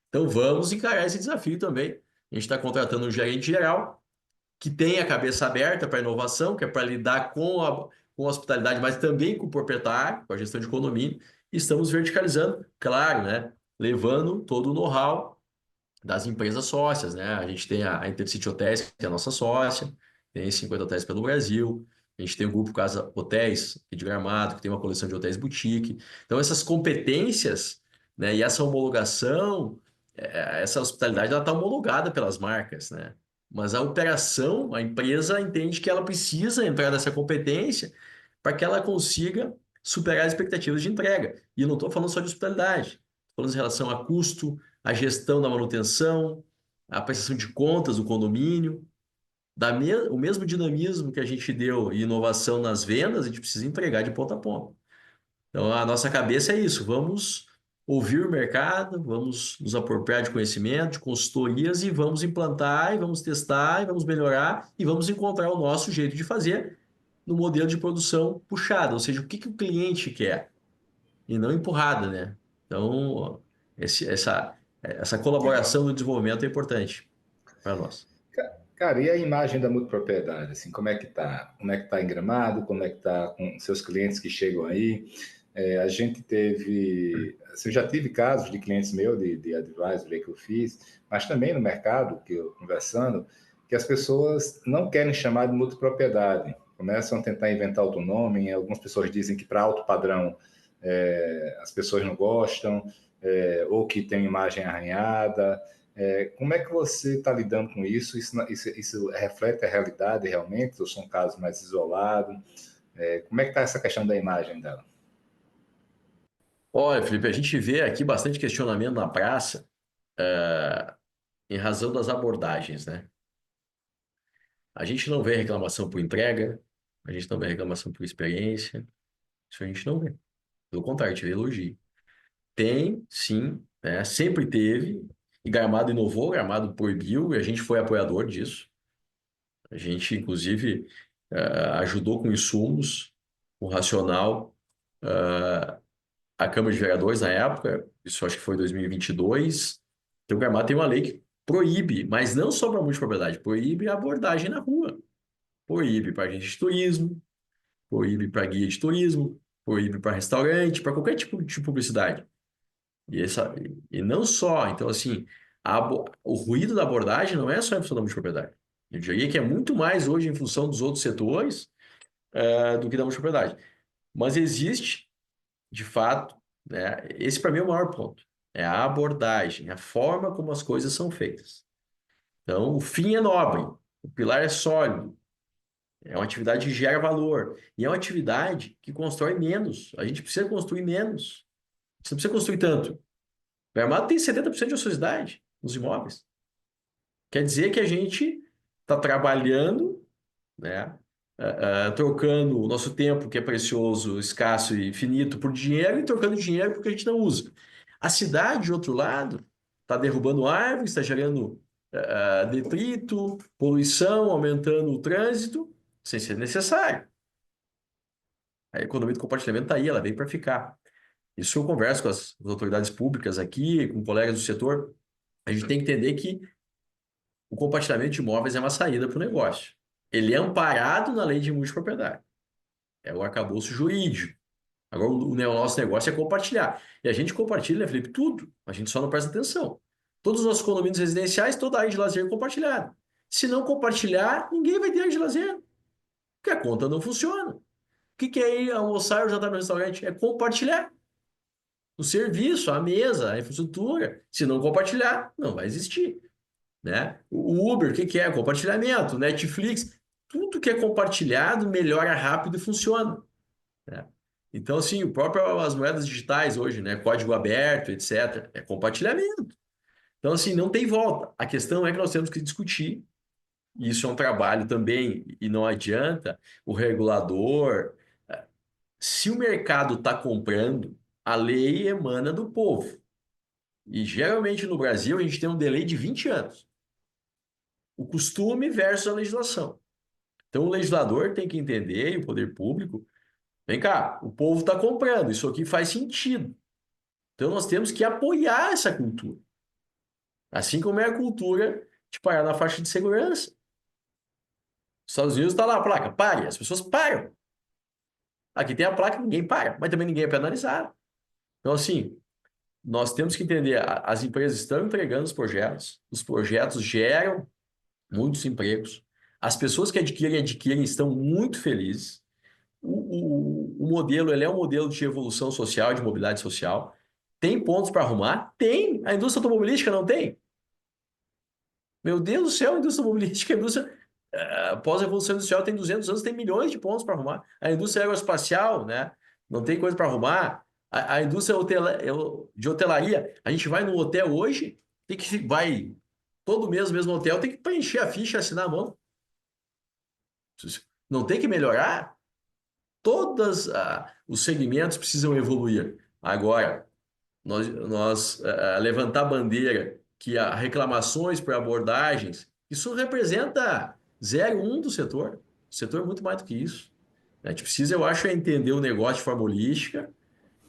Então, vamos encarar esse desafio também. A gente está contratando um gerente geral que tem a cabeça aberta para a inovação, que é para lidar com a hospitalidade, mas também com o proprietário, com a gestão de condomínio. E estamos verticalizando, claro, né? Levando todo o know-how das empresas sócias, né? A gente tem a Intercity Hotels, que é a nossa sócia, tem 50 hotéis pelo Brasil. A gente tem o grupo Casa Hotéis, aqui de Gramado, que tem uma coleção de hotéis boutique. Então, essas competências, né, e essa homologação, essa hospitalidade, ela está homologada pelas marcas, né? Mas a operação, a empresa entende que ela precisa entrar nessa competência para que ela consiga superar as expectativas de entrega. E eu não estou falando só de hospitalidade, estou falando em relação a custo, a gestão da manutenção, a prestação de contas do condomínio. O mesmo dinamismo que a gente deu e inovação nas vendas, a gente precisa entregar de ponta a ponta. Então, a nossa cabeça é isso: vamos ouvir o mercado, vamos nos apropriar de conhecimento, de consultorias e vamos implantar, e vamos testar, e vamos melhorar, e vamos encontrar o nosso jeito de fazer no modelo de produção puxado, ou seja, o que que o cliente quer, e não empurrada, né? Então, essa colaboração no desenvolvimento é importante para nós. Cara, e a imagem da multipropriedade, assim, como é que tá? Como é que tá em Gramado? Como é que tá com seus clientes que chegam aí? A gente teve, assim, eu já tive casos de clientes meus, de advisory que eu fiz, mas também no mercado, que eu conversando, que as pessoas não querem chamar de multipropriedade, começam a tentar inventar outro nome, algumas pessoas dizem que para alto padrão as pessoas não gostam, ou que tem imagem arranhada. Como é que você está lidando com isso? Isso reflete a realidade realmente? Ou são casos mais isolados? Como é que está essa questão da imagem dela? Olha, Felipe, a gente vê aqui bastante questionamento na praça, em razão das abordagens, né? A gente não vê reclamação por entrega, a gente não vê reclamação por experiência, isso a gente não vê. Pelo contrário, a gente vê elogio. Tem, sim, né? Sempre teve, e Gramado inovou, Gramado proibiu, e a gente foi apoiador disso. A gente, inclusive, ajudou com insumos, com racional, a Câmara de Vereadores na época, isso acho que foi em 2022. Então, o Gramado tem uma lei que proíbe, mas não só para multipropriedade, proíbe a abordagem na rua. Proíbe para agente de turismo, proíbe para guia de turismo, proíbe para restaurante, para qualquer tipo de publicidade. E não só, então assim, o ruído da abordagem não é só em função da multipropriedade. Eu diria que é muito mais hoje em função dos outros setores do que da multipropriedade. Mas existe, de fato, né, esse para mim é o maior ponto. É a abordagem, a forma como as coisas são feitas. Então, o fim é nobre, o pilar é sólido, é uma atividade que gera valor. E é uma atividade que constrói menos. A gente precisa construir menos. Você não precisa construir tanto. O Gramado tem 70% de ociosidade nos imóveis. Quer dizer que a gente está trabalhando, né, trocando o nosso tempo, que é precioso, escasso e finito, por dinheiro, e trocando dinheiro porque a gente não usa. A cidade, de outro lado, está derrubando árvores, está gerando detrito, poluição, aumentando o trânsito, sem ser necessário. A economia do compartilhamento está aí, ela veio para ficar. Isso eu converso com as autoridades públicas aqui, com colegas do setor. A gente tem que entender que o compartilhamento de imóveis é uma saída para o negócio. Ele é amparado na lei de multipropriedade. É o arcabouço jurídico. Agora, o nosso negócio é compartilhar. E a gente compartilha, Felipe, tudo. A gente só não presta atenção. Todos os nossos condomínios residenciais, toda a área de lazer compartilhada. Se não compartilhar, ninguém vai ter área de lazer, porque a conta não funciona. O que é ir almoçar ou jantar no restaurante? É compartilhar o serviço, a mesa, a infraestrutura. Se não compartilhar, não vai existir, né? O Uber, o que é? Compartilhamento, Netflix, tudo que é compartilhado melhora rápido e funciona, né? Então, assim, as moedas digitais hoje, né? Código aberto, etc., é compartilhamento. Então, assim, não tem volta. A questão é que nós temos que discutir, e isso é um trabalho também, e não adianta o regulador. Se o mercado está comprando, a lei emana do povo. E geralmente no Brasil a gente tem um delay de 20 anos. O costume versus a legislação. Então o legislador tem que entender, e o poder público, vem cá, o povo está comprando, isso aqui faz sentido. Então nós temos que apoiar essa cultura. Assim como é a cultura de parar na faixa de segurança. Nos Estados Unidos está lá a placa, pare, as pessoas param. Aqui tem a placa, ninguém para, mas também ninguém é penalizado. Então, assim, nós temos que entender, as empresas estão entregando os projetos geram muitos empregos, as pessoas que adquirem estão muito felizes. O modelo, ele é um modelo de evolução social, de mobilidade social. Tem pontos para arrumar? Tem. A indústria automobilística não tem? Meu Deus do céu, a indústria automobilística, pós-revolução industrial tem 200 anos, tem milhões de pontos para arrumar. A indústria aeroespacial, né? Não tem coisa para arrumar. A indústria de hotelaria, a gente vai no hotel hoje, vai todo mês no mesmo hotel, tem que preencher a ficha e assinar a mão. Não tem que melhorar? Todos os segmentos precisam evoluir. Agora, nós levantar a bandeira que há reclamações por abordagens, isso representa 0,1 do setor. O setor é muito mais do que isso. A gente precisa, eu acho, entender o negócio de forma holística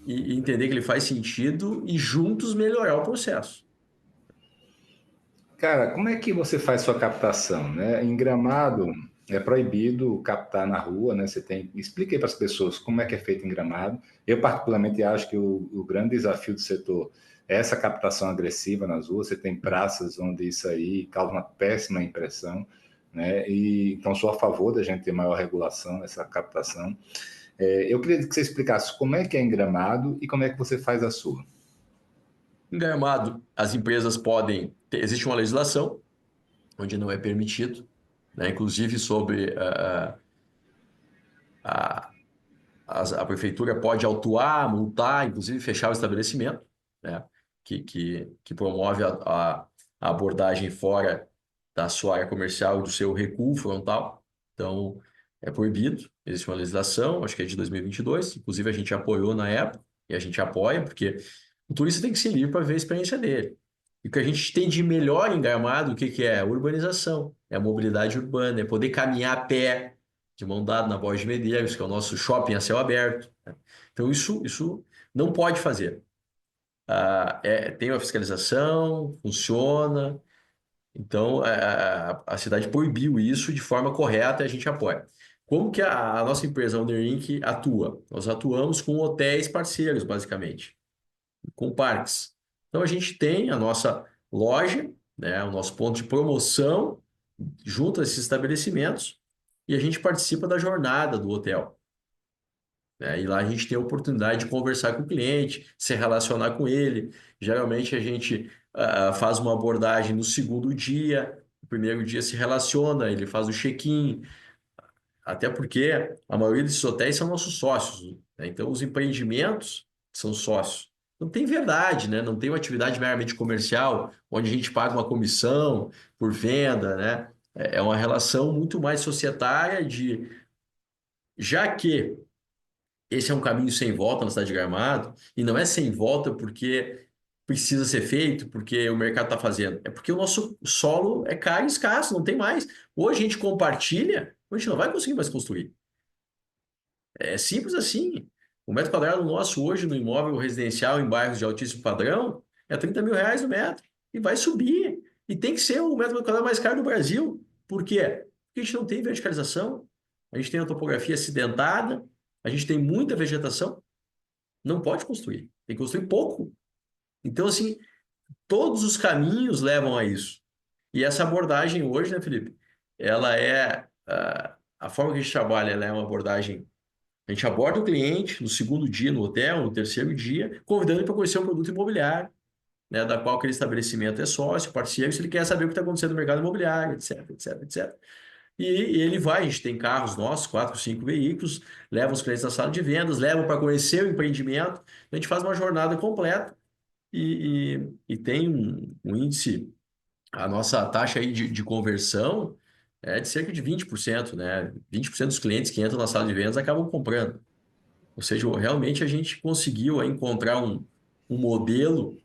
e entender que ele faz sentido e juntos melhorar o processo. Cara, como é que você faz sua captação, né? Em Gramado é proibido captar na rua, né? Explique aí para as pessoas como é que é feito em Gramado. Eu particularmente acho que o grande desafio do setor é essa captação agressiva nas ruas. Você tem praças onde isso aí causa uma péssima impressão, né? E então sou a favor da gente ter maior regulação nessa captação. Eu queria que você explicasse como é que é em Gramado e como é que você faz a sua. Em Gramado, as empresas existe uma legislação onde não é permitido, né? Inclusive sobre a, a prefeitura pode autuar, multar, inclusive fechar o estabelecimento, né? Que promove a abordagem fora da sua área comercial e do seu recuo frontal. Então, é proibido. Existe uma legislação, acho que é de 2022, inclusive a gente apoiou na época, e a gente apoia, porque o turista tem que se livre para ver a experiência dele. E o que a gente tem de melhor em Gramado, o que é? A urbanização, é a mobilidade urbana, é poder caminhar a pé, de mão dada na Borges de Medeiros, que é o nosso shopping a céu aberto, né? Então, isso não pode fazer. Tem uma fiscalização, funciona. Então, a cidade proibiu isso de forma correta e a gente apoia. Como que a nossa empresa, a Owner Inc., atua? Nós atuamos com hotéis parceiros, basicamente, com parques. Então, a gente tem a nossa loja, né, o nosso ponto de promoção junto a esses estabelecimentos e a gente participa da jornada do hotel, né? E lá a gente tem a oportunidade de conversar com o cliente, se relacionar com ele. Geralmente a gente faz uma abordagem no segundo dia, no primeiro dia se relaciona, ele faz o check-in, até porque a maioria desses hotéis são nossos sócios, né? Então os empreendimentos são sócios. Não tem verdade, né? Não tem uma atividade meramente comercial, onde a gente paga uma comissão por venda, né? É uma relação muito mais societária já que esse é um caminho sem volta na cidade de Gramado, e não é sem volta porque precisa ser feito, porque o mercado está fazendo. É porque o nosso solo é caro e escasso, não tem mais. Hoje a gente compartilha, a gente não vai conseguir mais construir. É simples assim. O metro quadrado nosso hoje no imóvel residencial em bairros de altíssimo padrão é 30 mil reais no metro. E vai subir. E tem que ser o metro quadrado mais caro do Brasil. Por quê? Porque a gente não tem verticalização, a gente tem a topografia acidentada, a gente tem muita vegetação, não pode construir. Tem que construir pouco. Então, assim, todos os caminhos levam a isso. E essa abordagem hoje, né, Felipe? Ela é a forma que a gente trabalha, ela é uma abordagem. A gente aborda o cliente no segundo dia no hotel, no terceiro dia, convidando ele para conhecer um produto imobiliário, né, da qual aquele estabelecimento é sócio, parceiro, se ele quer saber o que está acontecendo no mercado imobiliário, etc, etc, etc. E ele vai, a gente tem carros nossos, 4, 5 veículos, leva os clientes na sala de vendas, leva para conhecer o empreendimento, a gente faz uma jornada completa e tem um índice, a nossa taxa aí de conversão é de cerca de 20%, né? 20% dos clientes que entram na sala de vendas acabam comprando. Ou seja, realmente a gente conseguiu aí encontrar um modelo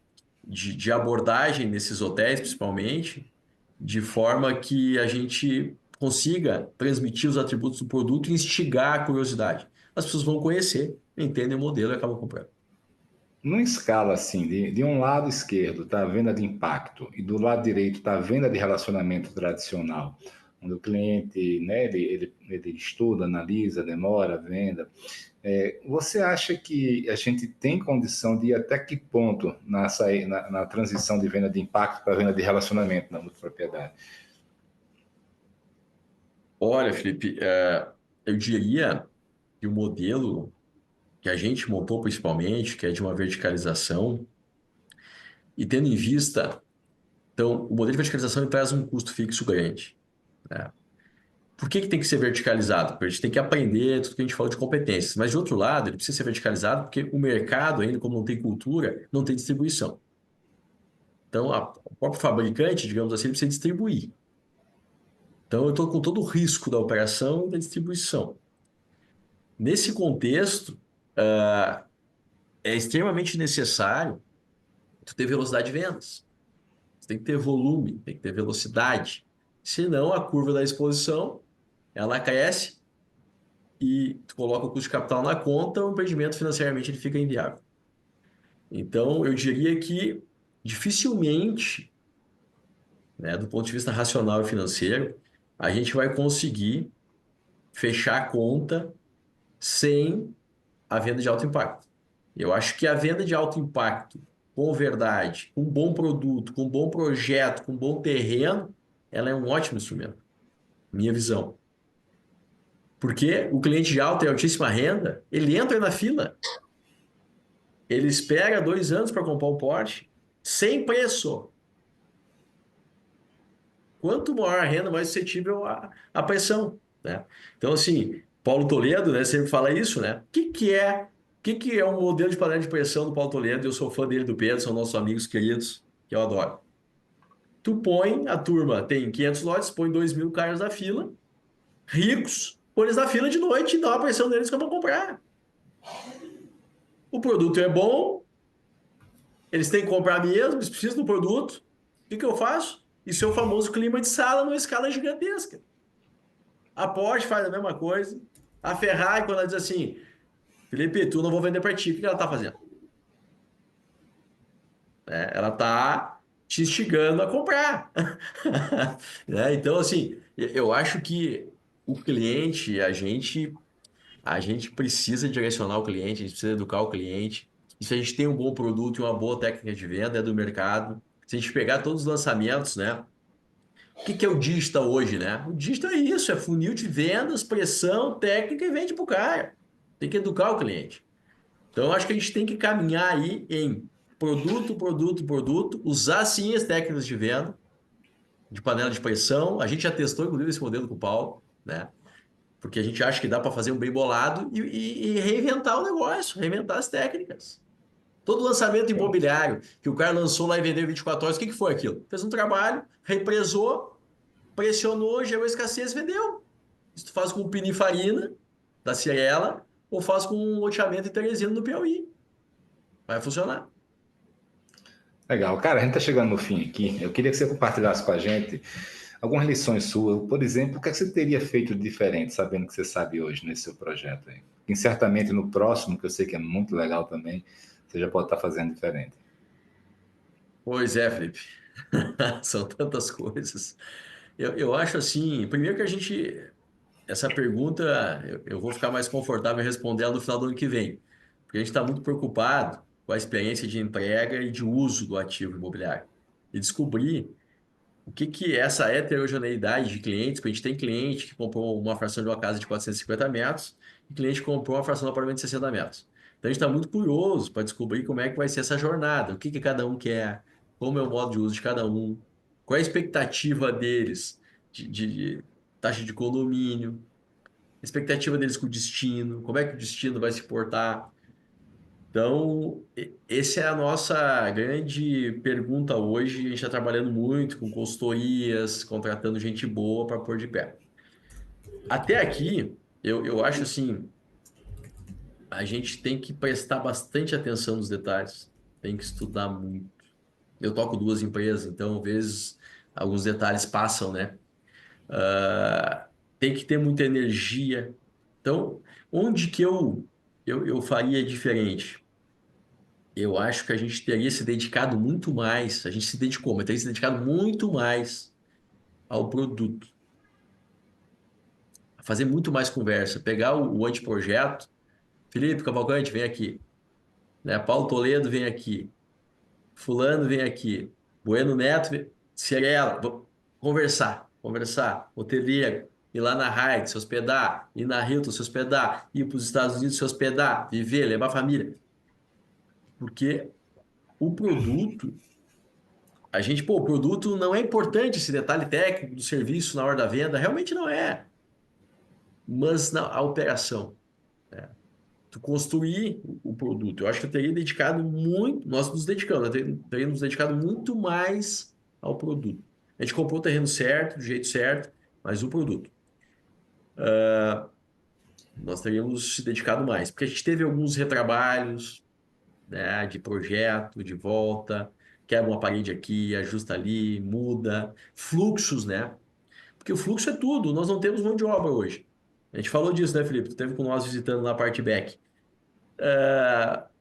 de abordagem nesses hotéis, principalmente, de forma que a gente consiga transmitir os atributos do produto e instigar a curiosidade. As pessoas vão conhecer, entendem o modelo e acabam comprando. Numa escala assim, de um lado esquerdo está a venda de impacto e do lado direito está a venda de relacionamento tradicional, onde o cliente, né, ele estuda, analisa, demora, venda. Você acha que a gente tem condição de ir até que ponto na transição de venda de impacto para venda de relacionamento na multipropriedade? Olha, Felipe, eu diria que o modelo que a gente montou principalmente, que é de uma verticalização, e tendo em vista, então, o modelo de verticalização ele traz um custo fixo grande, né? Por que tem que ser verticalizado? Porque a gente tem que aprender tudo que a gente falou de competências. Mas, de outro lado, ele precisa ser verticalizado porque o mercado, ainda como não tem cultura, não tem distribuição. Então, o próprio fabricante, digamos assim, ele precisa distribuir. Então, eu estou com todo o risco da operação e da distribuição. Nesse contexto, é extremamente necessário tu ter velocidade de vendas. Você tem que ter volume, tem que ter velocidade. Senão, a curva da exposição, ela cresce e tu coloca o custo de capital na conta, o empreendimento financeiramente ele fica inviável. Então, eu diria que dificilmente, né, do ponto de vista racional e financeiro, a gente vai conseguir fechar a conta sem a venda de alto impacto. Eu acho que a venda de alto impacto, com verdade, com bom produto, com bom projeto, com bom terreno, ela é um ótimo instrumento, minha visão. Porque o cliente de alta e altíssima renda, ele entra na fila, ele espera 2 anos para comprar um Porsche, sem preço. Quanto maior a renda, mais suscetível à pressão, né? Então, assim, Paulo Toledo, né, sempre fala isso, né? O que é um modelo de panela de pressão do Paulo Toledo? Eu sou fã dele, do Pedro, são nossos amigos queridos, que eu adoro. Tu põe, a turma tem 500 lotes, põe 2.000 caras na fila, ricos, põe eles na fila de noite e dá uma pressão neles que eu vou comprar. O produto é bom, eles têm que comprar mesmo, eles precisam do produto. O que eu faço? Isso é o famoso clima de sala numa escala gigantesca. A Porsche faz a mesma coisa. A Ferrari, quando ela diz assim, Felipe, tu não vou vender para ti, o que ela está fazendo? Ela está te instigando a comprar. Né? Então, assim, eu acho que o cliente, a gente precisa direcionar o cliente, a gente precisa educar o cliente. E se a gente tem um bom produto e uma boa técnica de venda, é do mercado. Se a gente pegar todos os lançamentos, né? O que é o digital hoje, né? O digital é isso, é funil de vendas, pressão, técnica e vende para o cara. Tem que educar o cliente. Então, eu acho que a gente tem que caminhar aí em produto, produto, produto, usar sim as técnicas de venda, de panela de pressão. A gente já testou, inclusive, esse modelo com o Paulo, né? Porque a gente acha que dá para fazer um bem bolado e reinventar o negócio, reinventar as técnicas. Todo lançamento imobiliário que o cara lançou lá e vendeu em 24 horas, o que foi aquilo? Fez um trabalho, represou, pressionou, gerou escassez, vendeu. Isso tu faz com o Pininfarina, da Cirela, ou faz com um loteamento em Teresina, no Piauí. Vai funcionar. Legal. Cara, a gente está chegando no fim aqui. Eu queria que você compartilhasse com a gente algumas lições suas. Por exemplo, o que é que você teria feito de diferente, sabendo que você sabe hoje nesse seu projeto aí? E certamente no próximo, que eu sei que é muito legal também, você já pode estar fazendo diferente. Pois é, Felipe. São tantas coisas. Eu acho assim, primeiro que essa pergunta, eu vou ficar mais confortável em responder ela no final do ano que vem. Porque a gente está muito preocupado com a experiência de entrega e de uso do ativo imobiliário. E descobrir o que que é essa heterogeneidade de clientes, porque a gente tem cliente que comprou uma fração de uma casa de 450 metros e cliente que comprou uma fração de um apartamento de 60 metros. Então a gente está muito curioso para descobrir como é que vai ser essa jornada, o que que cada um quer, como é o modo de uso de cada um, qual é a expectativa deles de taxa de condomínio, a expectativa deles com o destino, como é que o destino vai se portar. Então, essa é a nossa grande pergunta hoje. A gente está trabalhando muito com consultorias, contratando gente boa para pôr de pé. Até aqui, eu acho assim, a gente tem que prestar bastante atenção nos detalhes, tem que estudar muito. Eu toco duas empresas, então, às vezes, alguns detalhes passam, né? Tem que ter muita energia. Então, onde que eu faria diferente? Eu acho que a gente teria se dedicado muito mais, a gente se dedicou, mas teria se dedicado muito mais ao produto, a fazer muito mais conversa, pegar o anteprojeto, Felipe Cavalcante, vem aqui, né? Paulo Toledo, vem aqui, fulano, vem aqui, Bueno Neto, Cirela, conversar, hoteleiro, ir lá na Hyatt, se hospedar, ir na Hilton, se hospedar, ir para os Estados Unidos, se hospedar, viver, levar a família, porque o produto o produto não é importante esse detalhe técnico do serviço na hora da venda, realmente não é. Mas a operação, né? Tu construir o produto. Eu acho que eu teria dedicado muito, nós nos dedicamos, teríamos nos dedicado muito mais ao produto. A gente comprou o terreno certo, do jeito certo, mas o produto. Nós teríamos se dedicado mais, porque a gente teve alguns retrabalhos, né, de projeto, de volta, quebra uma parede aqui, ajusta ali, muda, fluxos, né? Porque o fluxo é tudo, nós não temos mão de obra hoje. A gente falou disso, né, Felipe? Tu esteve com nós visitando na parte back.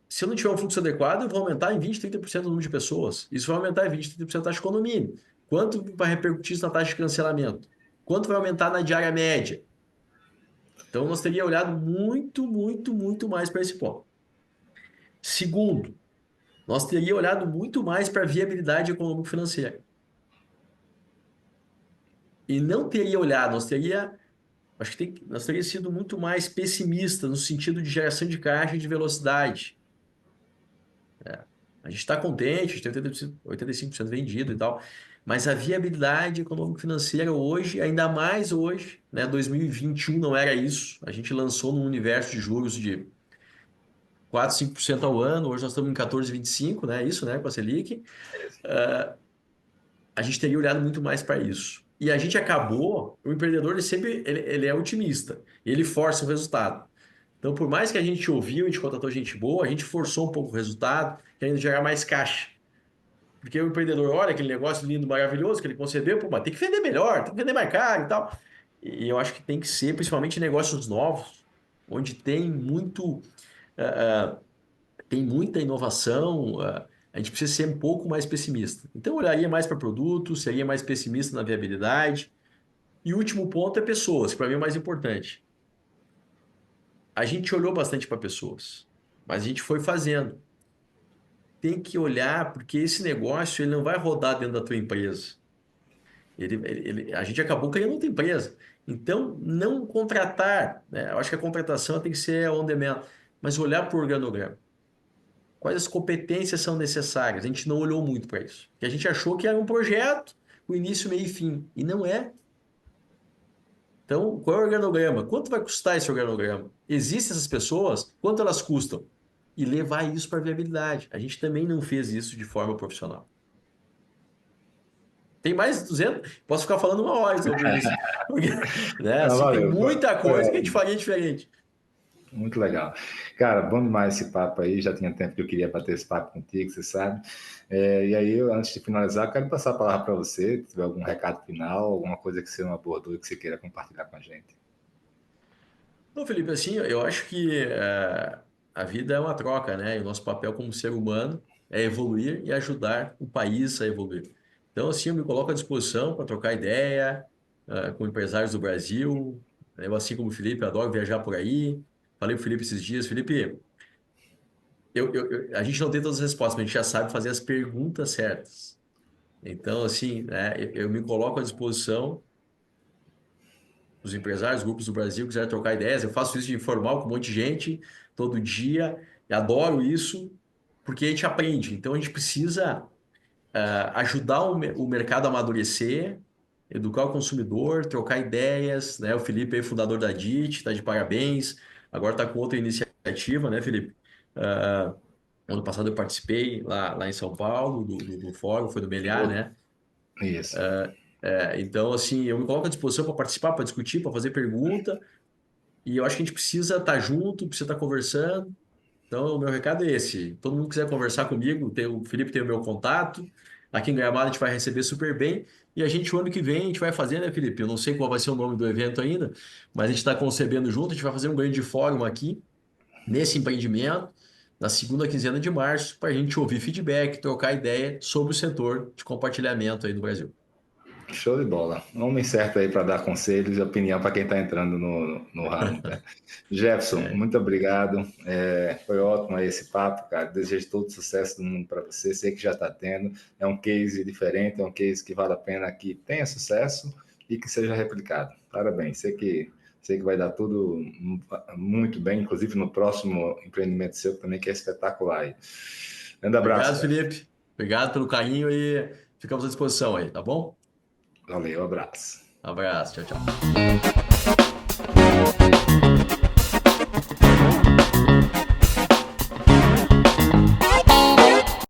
Se eu não tiver um fluxo adequado, eu vou aumentar em 20, 30% o número de pessoas. Isso vai aumentar em 20, 30% a taxa de condomínio. Quanto vai repercutir isso na taxa de cancelamento? Quanto vai aumentar na diária média? Então, nós teríamos olhado muito, muito, muito mais para esse ponto. Segundo, nós teríamos olhado muito mais para a viabilidade econômico-financeira. E não teria olhado, acho que nós teria sido muito mais pessimista no sentido de geração de caixa e de velocidade. A gente está contente, a gente tem 85% vendido e tal, mas a viabilidade econômico-financeira hoje, ainda mais hoje, né, 2021 não era isso. A gente lançou num universo de juros de 4, 5% ao ano, hoje nós estamos em 14,25, né? Isso, né, com a Selic. A gente teria olhado muito mais para isso. E a gente acabou, o empreendedor ele é otimista, ele força o resultado. Então, por mais que a gente ouviu, a gente contratou gente boa, a gente forçou um pouco o resultado, querendo gerar mais caixa. Porque o empreendedor olha aquele negócio lindo, maravilhoso que ele concebeu, pô, mas tem que vender melhor, tem que vender mais caro e tal. E eu acho que tem que ser, principalmente em negócios novos, onde tem muita inovação, a gente precisa ser um pouco mais pessimista. Então, eu olharia mais para produto, seria mais pessimista na viabilidade. E o último ponto é pessoas, que para mim é o mais importante. A gente olhou bastante para pessoas, mas a gente foi fazendo. Tem que olhar, porque esse negócio ele não vai rodar dentro da tua empresa. A gente acabou criando outra empresa. Então, não contratar, né? Eu acho que a contratação tem que ser on demand, mas olhar para o organograma. Quais as competências são necessárias? A gente não olhou muito para isso. Porque a gente achou que era um projeto, com início, meio e fim. E não é. Então, qual é o organograma? Quanto vai custar esse organograma? Existem essas pessoas? Quanto elas custam? E levar isso para a viabilidade. A gente também não fez isso de forma profissional. Tem mais de 200? Posso ficar falando uma hora sobre isso. Porque, né, Não, assim, tem valeu. muita coisa que a gente faria diferente. Muito legal. Cara, bom demais esse papo aí. Já tinha tempo que eu queria bater esse papo contigo, você sabe. E aí, antes de finalizar, eu quero passar a palavra para você. Se tiver algum recado final, alguma coisa que você não abordou e que você queira compartilhar com a gente. Não, Felipe, assim, eu acho que a vida é uma troca, né? E o nosso papel como ser humano é evoluir e ajudar o país a evoluir. Então, assim, eu me coloco à disposição para trocar ideia com empresários do Brasil. Eu, assim como o Felipe, adoro viajar por aí. Falei para o Felipe esses dias, Felipe, a gente não tem todas as respostas, mas a gente já sabe fazer as perguntas certas. Então, assim, né, eu me coloco à disposição dos empresários, grupos do Brasil, que quiserem trocar ideias. Eu faço isso de informal com um monte de gente, todo dia, e adoro isso, porque a gente aprende. Então, a gente precisa ajudar o mercado a amadurecer, educar o consumidor, trocar ideias, né? O Felipe é fundador da DIT, está de parabéns. Agora está com outra iniciativa, né, Felipe? Ah, ano passado eu participei lá em São Paulo, do fórum, foi do Meliá, né? Isso. Então, assim, eu me coloco à disposição para participar, para discutir, para fazer pergunta, e eu acho que a gente precisa estar junto, precisa estar conversando. Então, o meu recado é esse. Todo mundo quiser conversar comigo, o Felipe tem o meu contato. Aqui em Gramado a gente vai receber super bem. E a gente, o ano que vem, a gente vai fazer, né, Felipe? Eu não sei qual vai ser o nome do evento ainda, mas a gente está concebendo junto. A gente vai fazer um grande fórum aqui, nesse empreendimento, na segunda quinzena de março, para a gente ouvir feedback, trocar ideia sobre o setor de compartilhamento aí no Brasil. Show de bola. Homem certo aí para dar conselhos e opinião para quem está entrando no ramo, cara. Jefferson, muito obrigado. Foi ótimo aí esse papo, cara. Desejo todo sucesso do mundo para você. Sei que já está tendo. É um case diferente, é um case que vale a pena que tenha sucesso e que seja replicado. Parabéns. Sei que vai dar tudo muito bem, inclusive no próximo empreendimento seu também, que é espetacular aí. Grande abraço. Obrigado, Felipe. Obrigado pelo carinho e ficamos à disposição aí, tá bom? Valeu, abraço. Abraço, tchau, tchau.